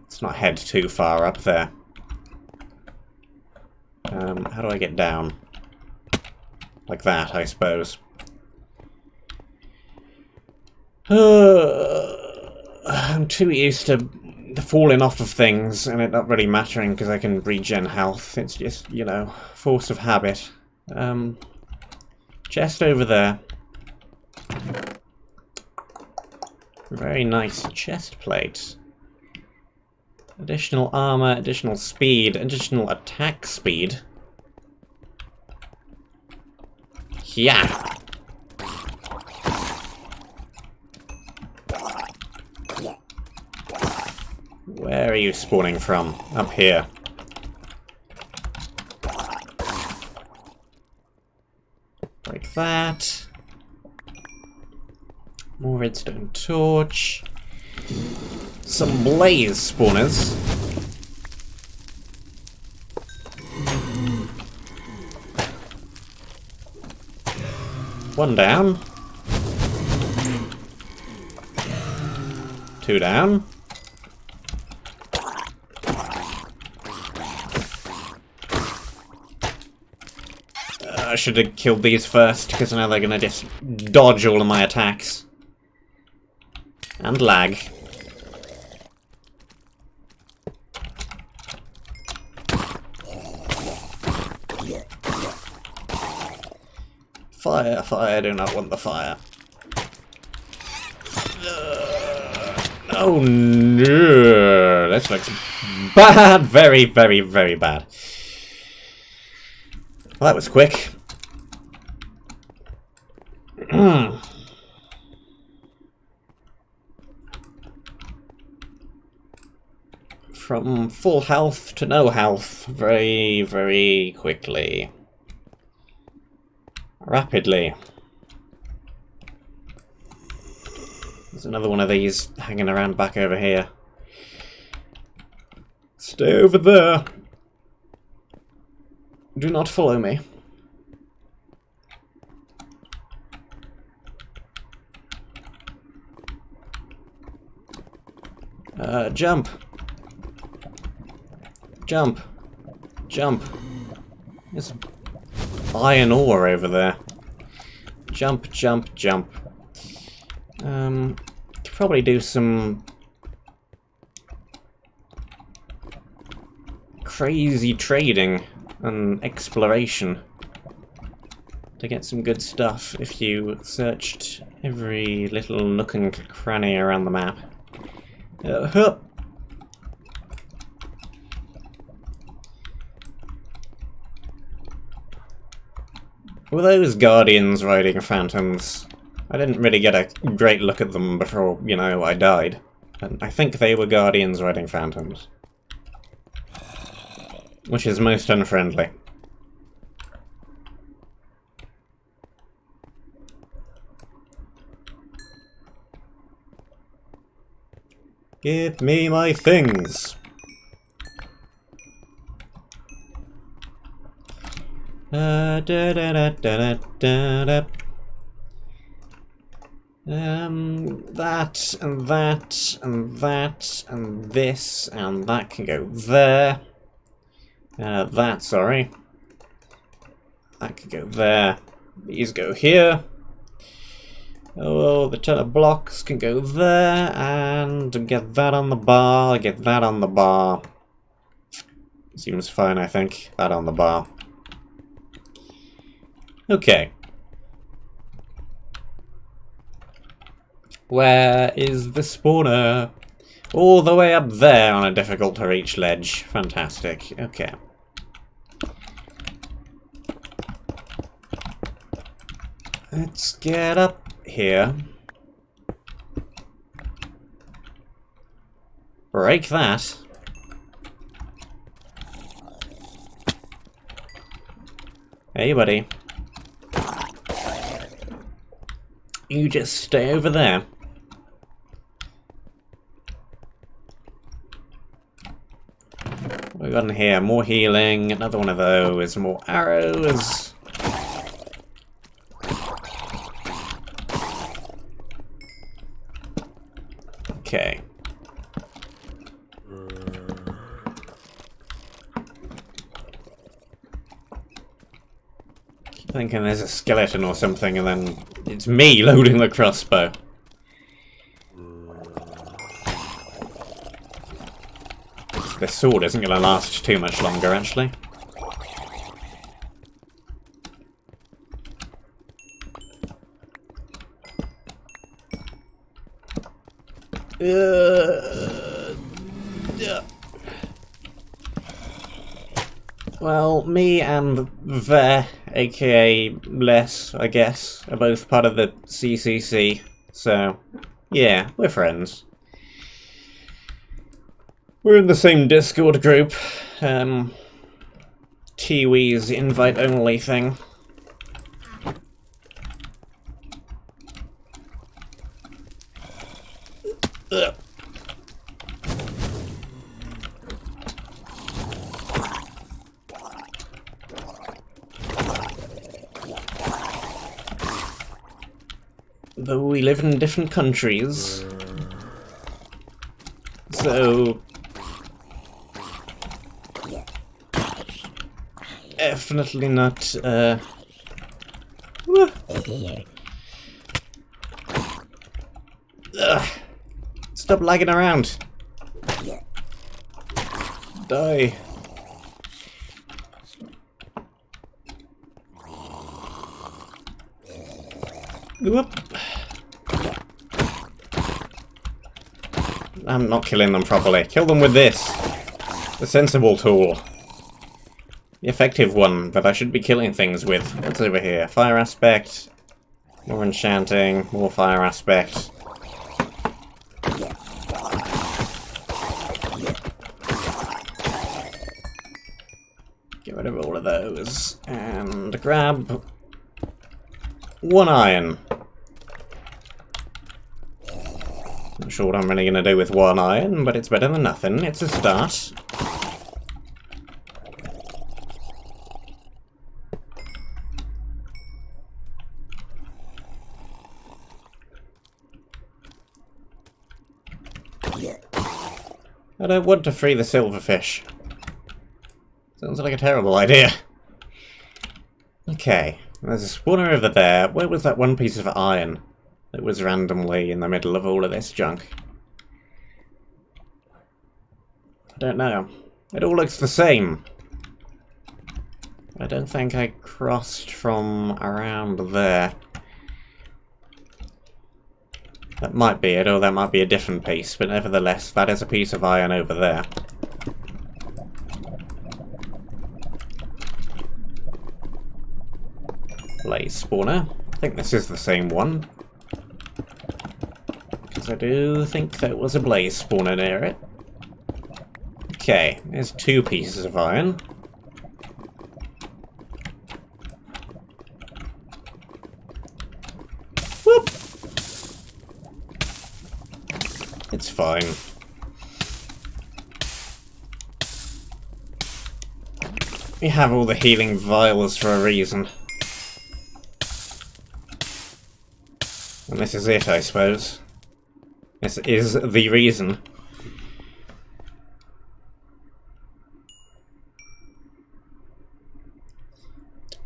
Let's not head too far up there. How do I get down? Like that, I suppose. I'm too used to the falling off of things and it not really mattering because I can regen health. It's just, you know, force of habit. Chest over there. Very nice chest plate. Additional armor, additional speed, additional attack speed. Yeah. Where are you spawning from? Up here. Break that. More redstone torch. Some blaze spawners. One down. 2 down. I should have killed these first, because now they're gonna just dodge all of my attacks. And lag. Fire, fire, I do not want the fire. Oh no, this looks bad, very, very, very bad. Well, that was quick. From full health to no health very, very quickly. Rapidly. There's another one of these hanging around back over here. Stay over there. Do not follow me. Jump. Jump. Jump. There's iron ore over there. Jump, jump, jump. Could probably do some crazy trading and exploration to get some good stuff if you searched every little nook and cranny around the map. Were those guardians riding phantoms? I didn't really get a great look at them before, you know, I died. And I think they were guardians riding phantoms. Which is most unfriendly. Give me my things! That and that and that and this and that can go there. Sorry. That can go there. These go here. Oh, the ton of blocks can go there, and get that on the bar, get that on the bar. Seems fine, I think. That on the bar. Okay. Where is the spawner? All the way up there on a difficult to reach ledge. Fantastic. Okay. Let's get up here. Break that. Hey, buddy. You just stay over there. What have we got in here? More healing, another one of those, more arrows. Okay. Keep thinking there's a skeleton or something, and then it's me loading the crossbow. This sword isn't going to last too much longer, actually. Well, me and Ver, aka Les, I guess, are both part of the CCC, so yeah, we're friends. We're in the same Discord group, Tiwi's invite-only thing. Ugh. Though we live in different countries, so definitely not, Stop lagging around. Die. Whoop. I'm not killing them properly. Kill them with this. The sensible tool. The effective one that I should be killing things with. What's over here? Fire aspect. More enchanting. More fire aspect. Get rid of all of those. And grab one iron. Not sure what I'm really going to do with one iron, but it's better than nothing. It's a start. I don't want to free the silverfish. Sounds like a terrible idea. Okay, there's a spawner over there. Where was that one piece of iron that was randomly in the middle of all of this junk? I don't know. It all looks the same. I don't think I crossed from around there. That might be it, or that might be a different piece, but nevertheless, that is a piece of iron over there. Blaze spawner. I think this is the same one. Because I do think there was a blaze spawner near it. Okay, there's two pieces of iron. Whoop! It's fine. We have all the healing vials for a reason. And this is it, I suppose. This is the reason.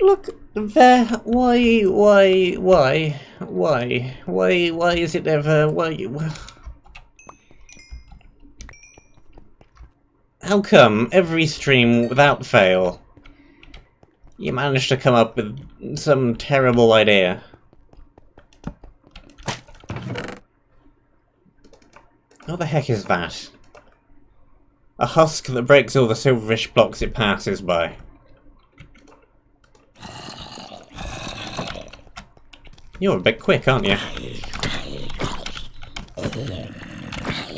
Look, there, why is it ever, how come every stream, without fail, You managed to come up with some terrible idea. What the heck is that? A husk that breaks all the silverish blocks it passes by. You're a bit quick, aren't you?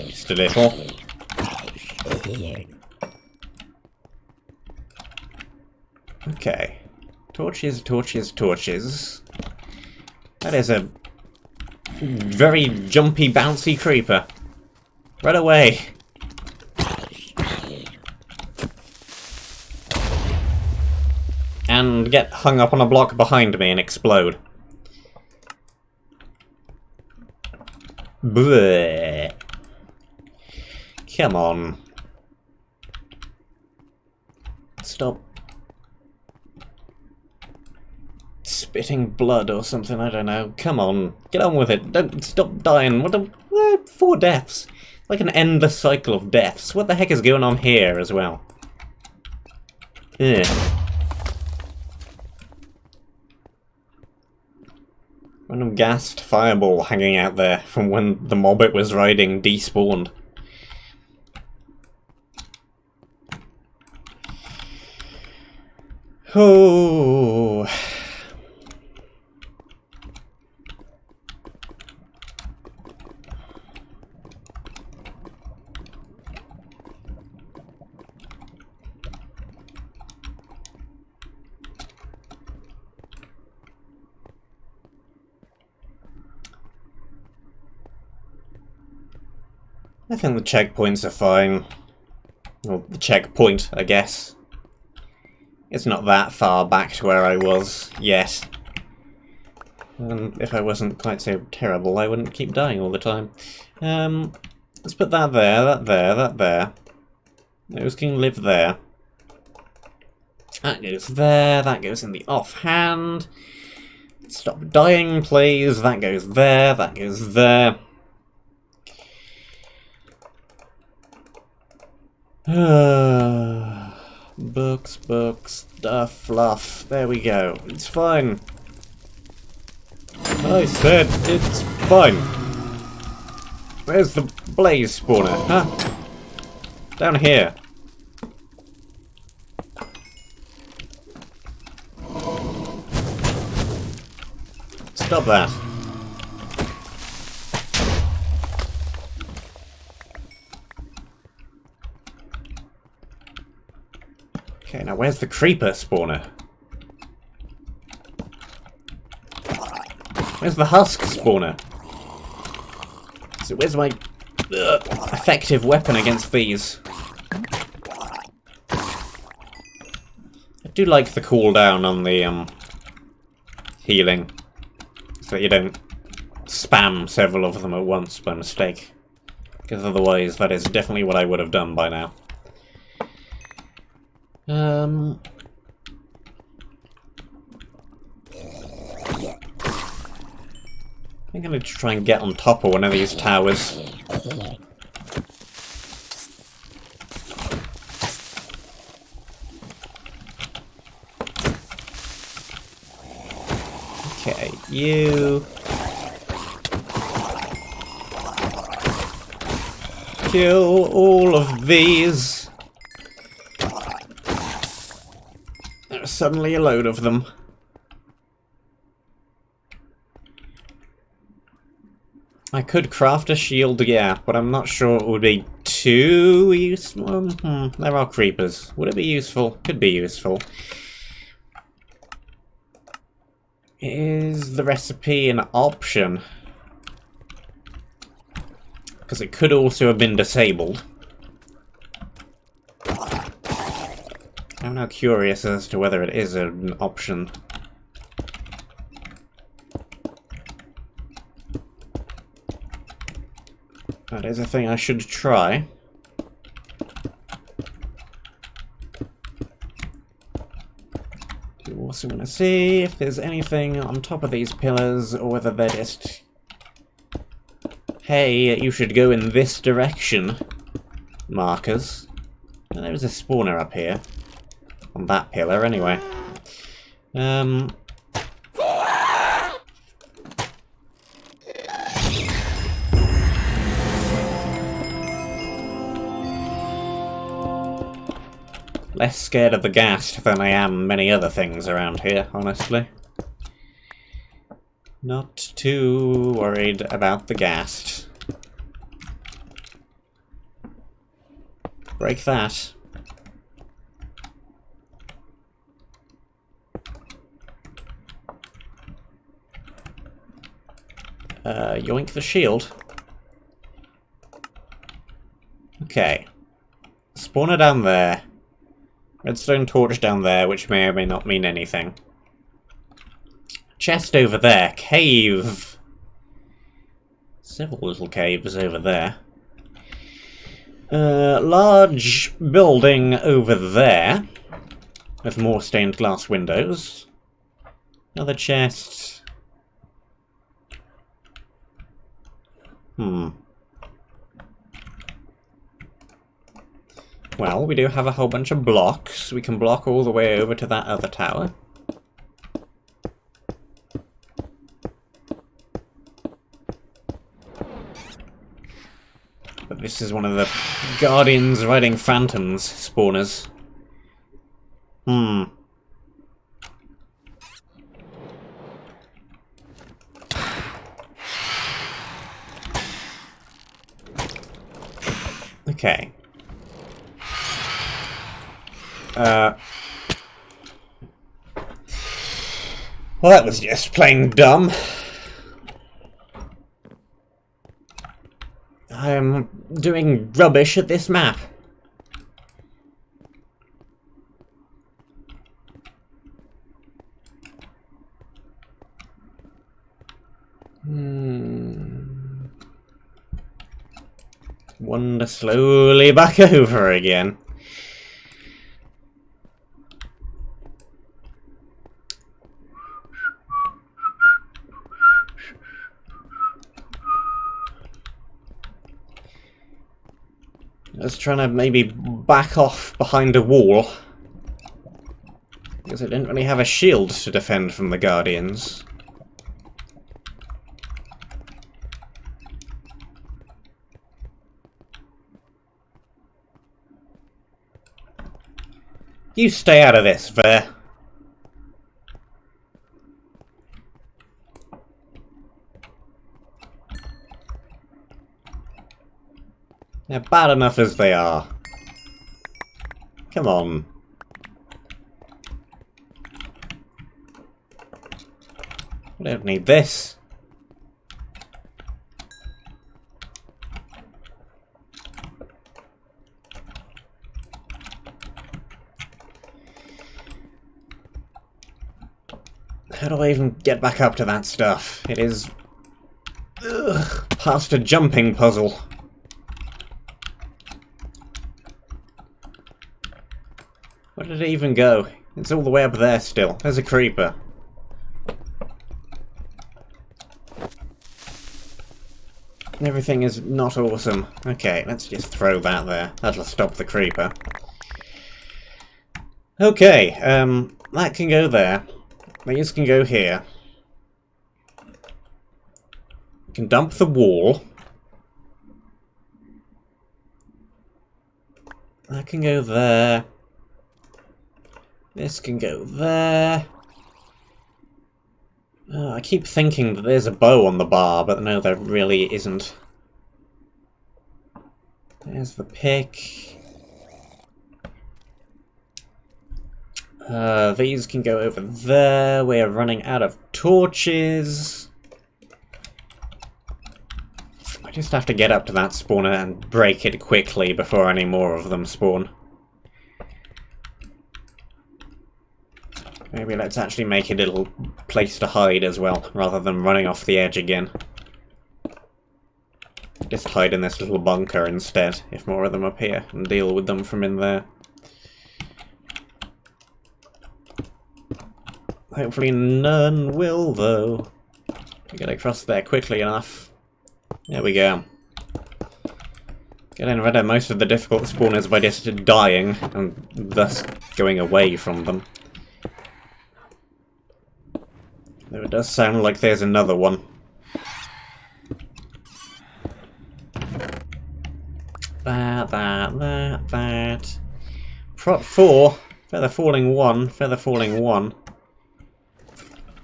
Just a little. Okay. Torches, torches, torches. That is a very jumpy, bouncy creeper. Run away! And get hung up on a block behind me and explode. Bleh. Come on. Stop spitting blood or something, I don't know. Come on, get on with it. Don't stop dying. What the 4 deaths? Like an endless cycle of deaths. What the heck is going on here as well? Ugh. Random gassed fireball hanging out there from when the mob it was riding despawned. Oh. I think the checkpoints are fine. Well, the checkpoint, I guess. It's not that far back to where I was yet. And if I wasn't quite so terrible, I wouldn't keep dying all the time. Let's put that there, that there, that there. Those can live there. That goes there, that goes in the offhand. Stop dying, please. That goes there, that goes there. Books, books, stuff, fluff. There we go. It's fine. I said it's fine. Where's the blaze spawner? Huh? Down here. Stop that. Okay, now where's the creeper spawner? Where's the husk spawner? So where's my effective weapon against these? I do like the cooldown on the healing, so that you don't spam several of them at once by mistake. Because otherwise that is definitely what I would have done by now. I'm going to try and get on top of one of these towers. Okay, you... kill all of these. There's suddenly a load of them. I could craft a shield, yeah, but I'm not sure it would be too useful. There are creepers. Would it be useful? Could be useful. Is the recipe an option? Because it could also have been disabled. I'm now curious as to whether it is an option. That is a thing I should try. You also want to see if there's anything on top of these pillars, or whether they're just... hey, you should go in this direction. Markers. And there's a spawner up here. On that pillar, anyway. Less scared of the ghast than I am many other things around here, honestly. Not too worried about the ghast. Break that. Yoink the shield. Okay. Spawner down there. Redstone torch down there, which may or may not mean anything. Chest over there. Cave. Several little caves over there. Large building over there. With more stained glass windows. Another chest. Well, we do have a whole bunch of blocks. We can block all the way over to that other tower. But this is one of the Guardians riding Phantoms spawners. Okay. Well, that was just plain dumb. I'm doing rubbish at this map. Wander slowly back over again. I was trying to maybe back off behind a wall. Because I didn't really have a shield to defend from the Guardians. You stay out of this, Ver. They're bad enough as they are. Come on. We don't need this. How do I even get back up to that stuff? It is... past a jumping puzzle. Where did it even go? It's all the way up there still. There's a creeper. Everything is not awesome. Okay, let's just throw that there. That'll stop the creeper. Okay, that can go there. These can go here. We can dump the wall. That can go there. This can go there. I keep thinking that there's a bow on the bar, but no, there really isn't. There's the pick. These can go over there. We are running out of torches. I just have to get up to that spawner and break it quickly before any more of them spawn. Maybe let's actually make it a little place to hide as well, rather than running off the edge again. Just hide in this little bunker instead, if more of them appear, and deal with them from in there. Hopefully none will, though. Get across there quickly enough. There we go. Getting rid of most of the difficult spawners by just dying, and thus going away from them. Though it does sound like there's another one. That. Prop 4. Feather falling 1. Feather falling 1.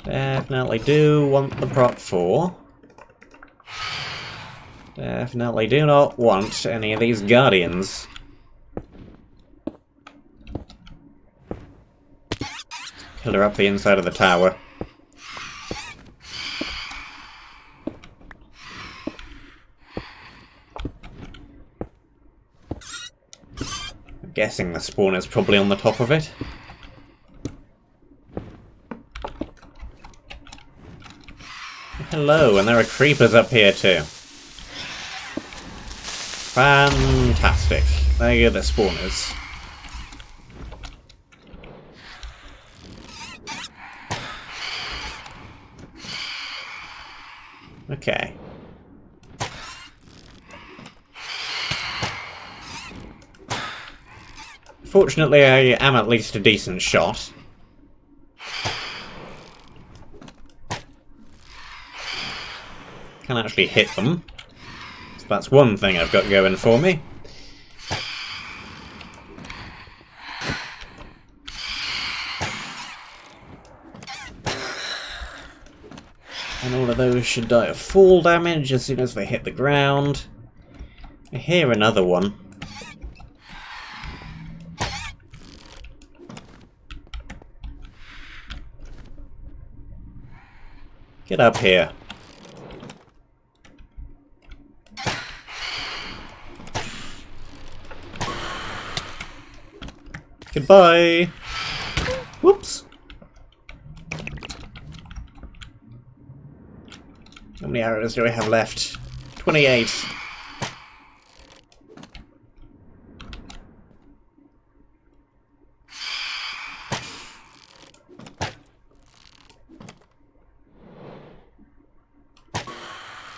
Definitely do want the prop 4. Definitely do not want any of these guardians. Pillar up the inside of the tower. I'm guessing the spawner's probably on the top of it. Hello, and there are creepers up here too. Fantastic. There go the spawners. Okay. Fortunately, I am at least a decent shot. Can actually hit them. So that's one thing I've got going for me. And all of those should die of fall damage as soon as they hit the ground. I hear another one. Get up here. Goodbye! Whoops! How many arrows do I have left? 28.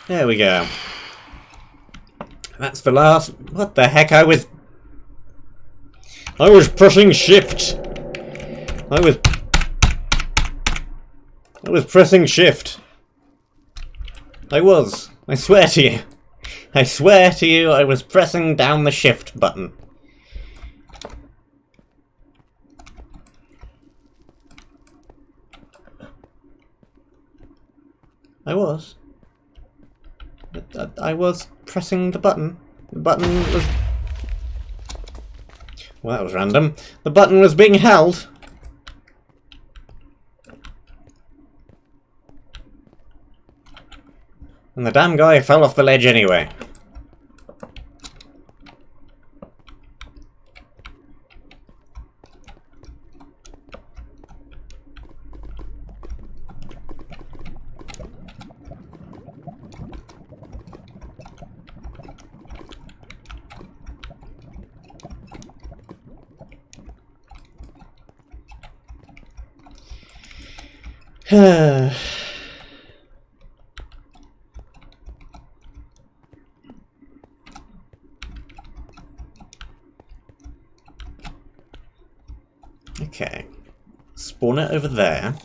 There we go. That's the last... What the heck? I was pressing shift. I was pressing shift. I was. I swear to you. I swear to you, I was pressing down the shift button. I was. I was pressing the button. The button was... Well, that was random. The button was being held. And the damn guy fell off the ledge anyway. Okay. Spawn it over there.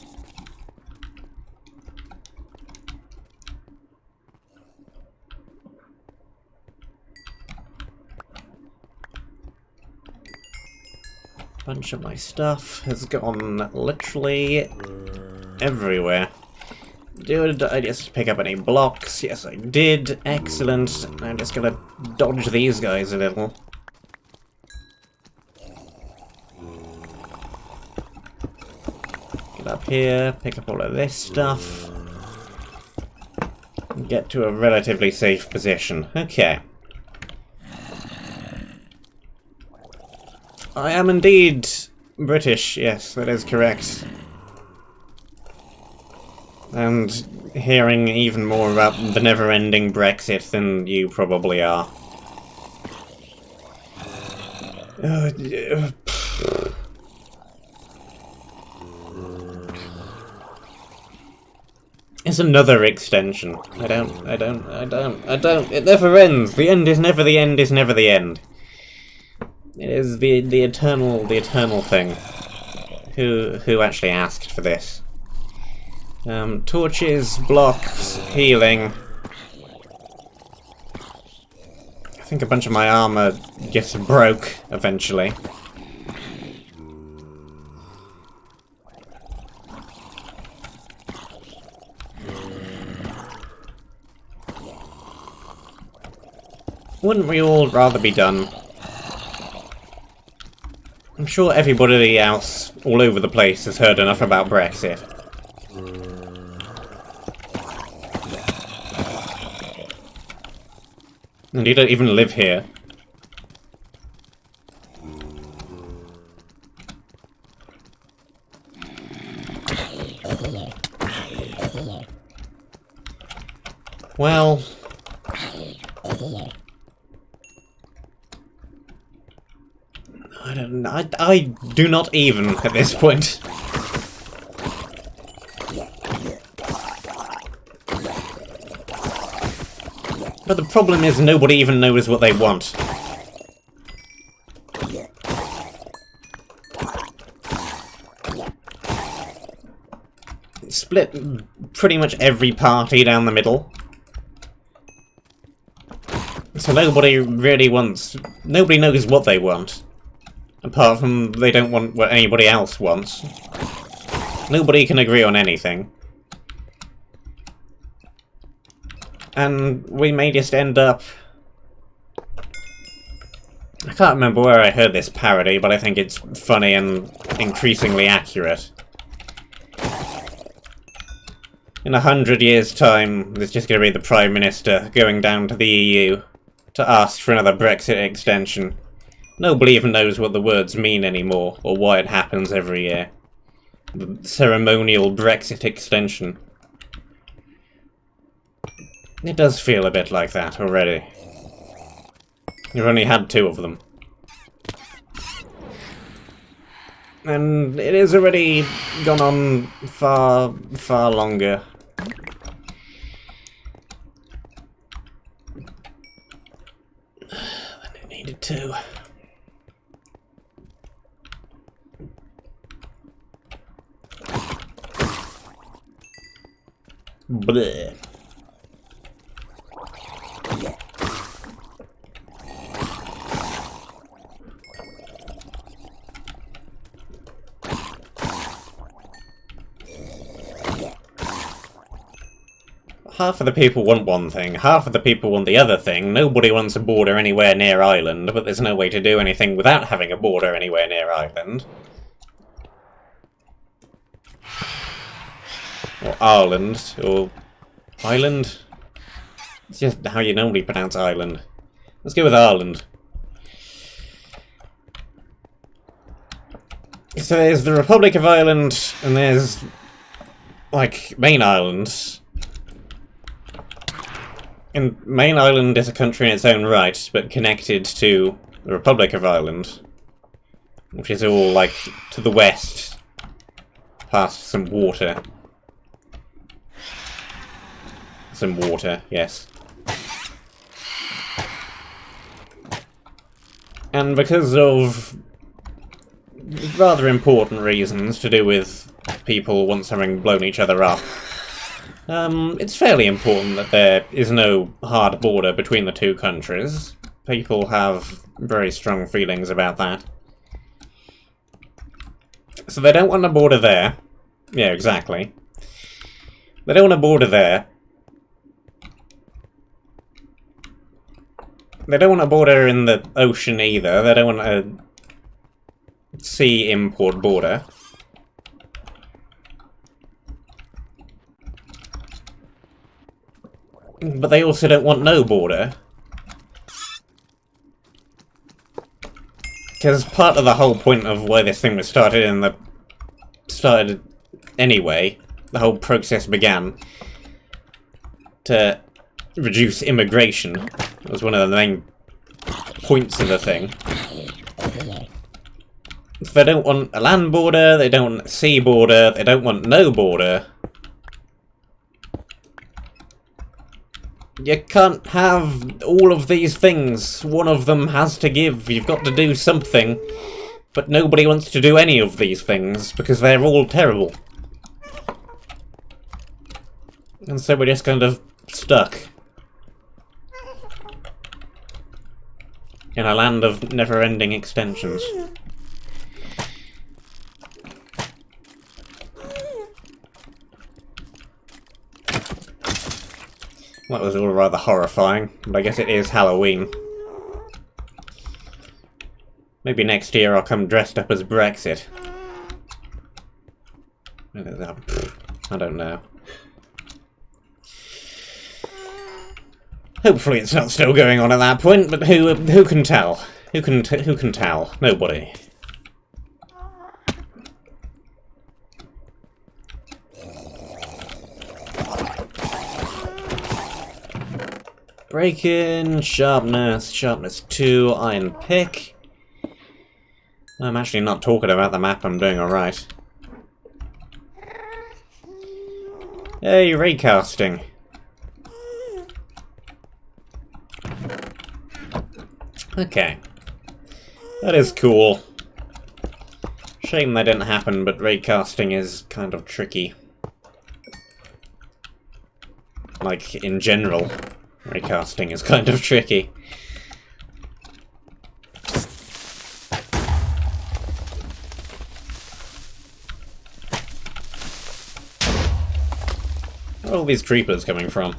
Bunch of my stuff has gone literally everywhere. Did I just pick up any blocks? Yes, I did. Excellent. I'm just gonna dodge these guys a little. Get up here, pick up all of this stuff. And get to a relatively safe position. Okay. I am indeed British, yes, that is correct. And hearing even more about the never-ending Brexit than you probably are. It's another extension. I don't. It never ends. The end is never the end is never the end. It is the eternal thing. Who actually asked for this? Torches, blocks, healing. I think a bunch of my armor gets broke eventually. Wouldn't we all rather be done? I'm sure everybody else all over the place has heard enough about Brexit. And you don't even live here. Well... I do not even at this point. But the problem is nobody even knows what they want. Split pretty much every party down the middle. So nobody really wants... Nobody knows what they want. Apart from they don't want what anybody else wants. Nobody can agree on anything. And we may just end up... I can't remember where I heard this parody, but I think it's funny and increasingly accurate. In 100 years' time, there's just going to be the Prime Minister going down to the EU to ask for another Brexit extension. Nobody even knows what the words mean anymore, or why it happens every year. The ceremonial Brexit extension. It does feel a bit like that already. You've only had 2 of them. And it has already gone on far, far longer. Than it needed to. Bleh. Half of the people want one thing, half of the people want the other thing. Nobody wants a border anywhere near Ireland, but there's no way to do anything without having a border anywhere near Ireland. Or Ireland, or Ireland? It's just how you normally pronounce Ireland. Let's go with Ireland. So there's the Republic of Ireland, and there's, like, main Ireland. And main Ireland is a country in its own right, but connected to the Republic of Ireland. Which is all, like, to the west, past some water. Some water, yes. And because of rather important reasons to do with people want something blown each other up, it's fairly important that there is no hard border between the 2 countries. People have very strong feelings about that. So they don't want a border there. Yeah, exactly. They don't want a border there. They don't want a border in the ocean either. They don't want a sea import border. But they also don't want no border. Because part of the whole point of why this thing was started anyway, the whole process began to reduce immigration. It was one of the main points of the thing. If they don't want a land border, they don't want a sea border, they don't want no border. You can't have all of these things. One of them has to give. You've got to do something. But nobody wants to do any of these things because they're all terrible. And so we're just kind of stuck in a land of never-ending extensions. That was all rather horrifying, but I guess it is Halloween. Maybe next year I'll come dressed up as Brexit. I don't know. Hopefully it's not still going on at that point, but who can tell? Who can tell? Nobody. Break-in, sharpness 2, iron pick. I'm actually not talking about the map, I'm doing alright. Hey, raycasting. Okay. That is cool. Shame that didn't happen, but raycasting is kind of tricky. Like, in general, raycasting is kind of tricky. Where are all these creepers coming from?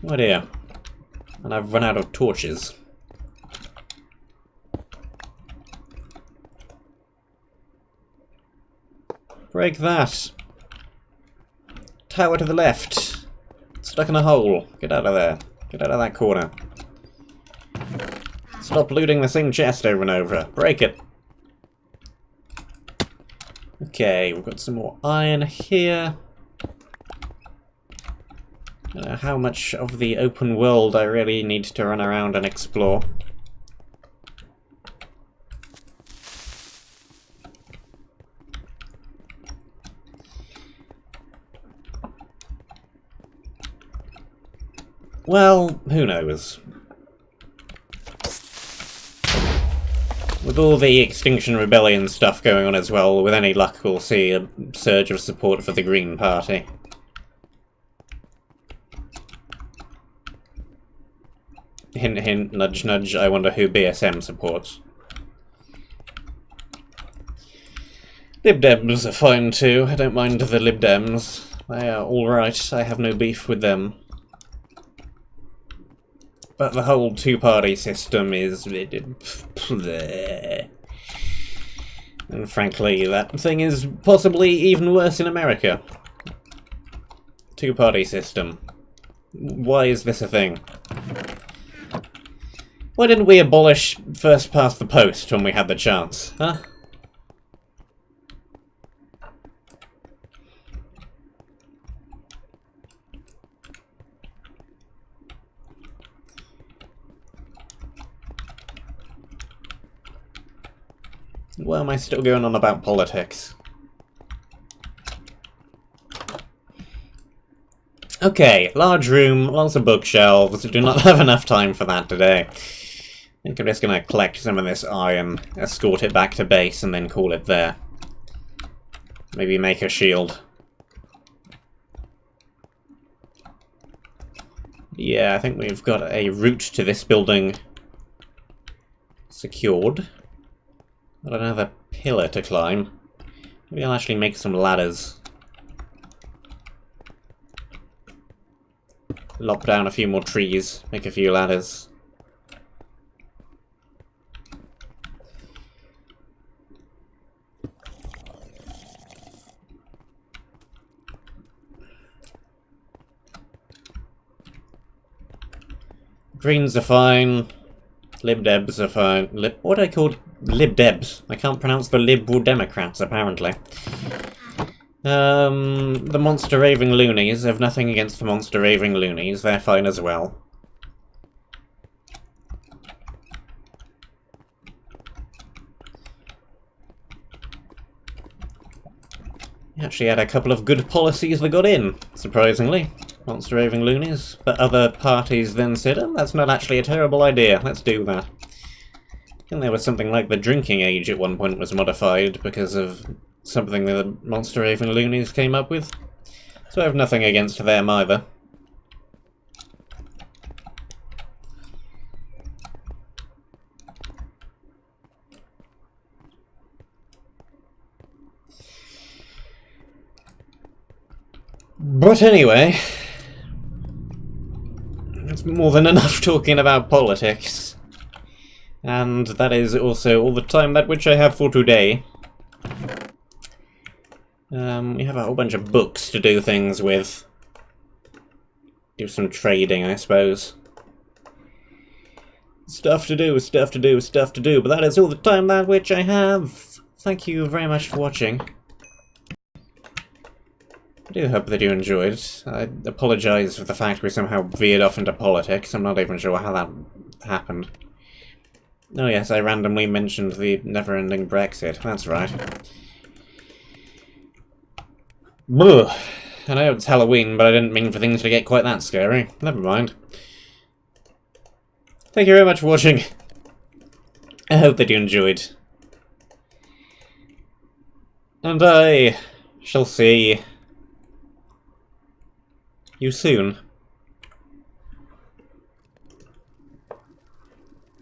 Oh dear. And I've run out of torches. Break that! Tower to the left! Stuck in a hole. Get out of there. Get out of that corner. Stop looting the same chest over and over. Break it! Okay, we've got some more iron here. I don't know how much of the open world I really need to run around and explore. Well, who knows? With all the Extinction Rebellion stuff going on as well, with any luck we'll see a surge of support for the Green Party. Hint hint, nudge nudge, I wonder who BSM supports. Lib Dems are fine too, I don't mind the Lib Dems. They are alright, I have no beef with them. But the whole two-party system is... And frankly, that thing is possibly even worse in America. Two-party system. Why is this a thing? Why didn't we abolish first past the post when we had the chance, huh? Why am I still going on about politics? Okay, large room, lots of bookshelves. Do not have enough time for that today. I think I'm just going to collect some of this iron, escort it back to base, and then call it there. Maybe make a shield. Yeah, I think we've got a route to this building secured. Got another pillar to climb. Maybe I'll actually make some ladders. Lop down a few more trees, make a few ladders. Greens are fine. Lib Debs are fine. What are they called? Lib Debs. I can't pronounce the Liberal Democrats, apparently. The Monster Raving Loonies. I have nothing against the Monster Raving Loonies. They're fine as well. We actually had a couple of good policies that got in, surprisingly. Monster Raving Loonies. But other parties then said, oh, that's not actually a terrible idea. Let's do that. I think there was something like the drinking age at one point was modified because of something that the Monster Raven loonies came up with. So I have nothing against them either. But anyway, it's more than enough talking about politics. And that is also all the time that which I have for today. We have a whole bunch of books to do things with. Do some trading, I suppose. Stuff to do, stuff to do, stuff to do, but that is all the time that which I have. Thank you very much for watching. I do hope that you enjoyed. I apologise for the fact we somehow veered off into politics. I'm not even sure how that happened. Oh yes, I randomly mentioned the never-ending Brexit. That's right. Buh. I know it's Halloween, but I didn't mean for things to get quite that scary. Never mind. Thank you very much for watching. I hope that you enjoyed. And I shall see you soon.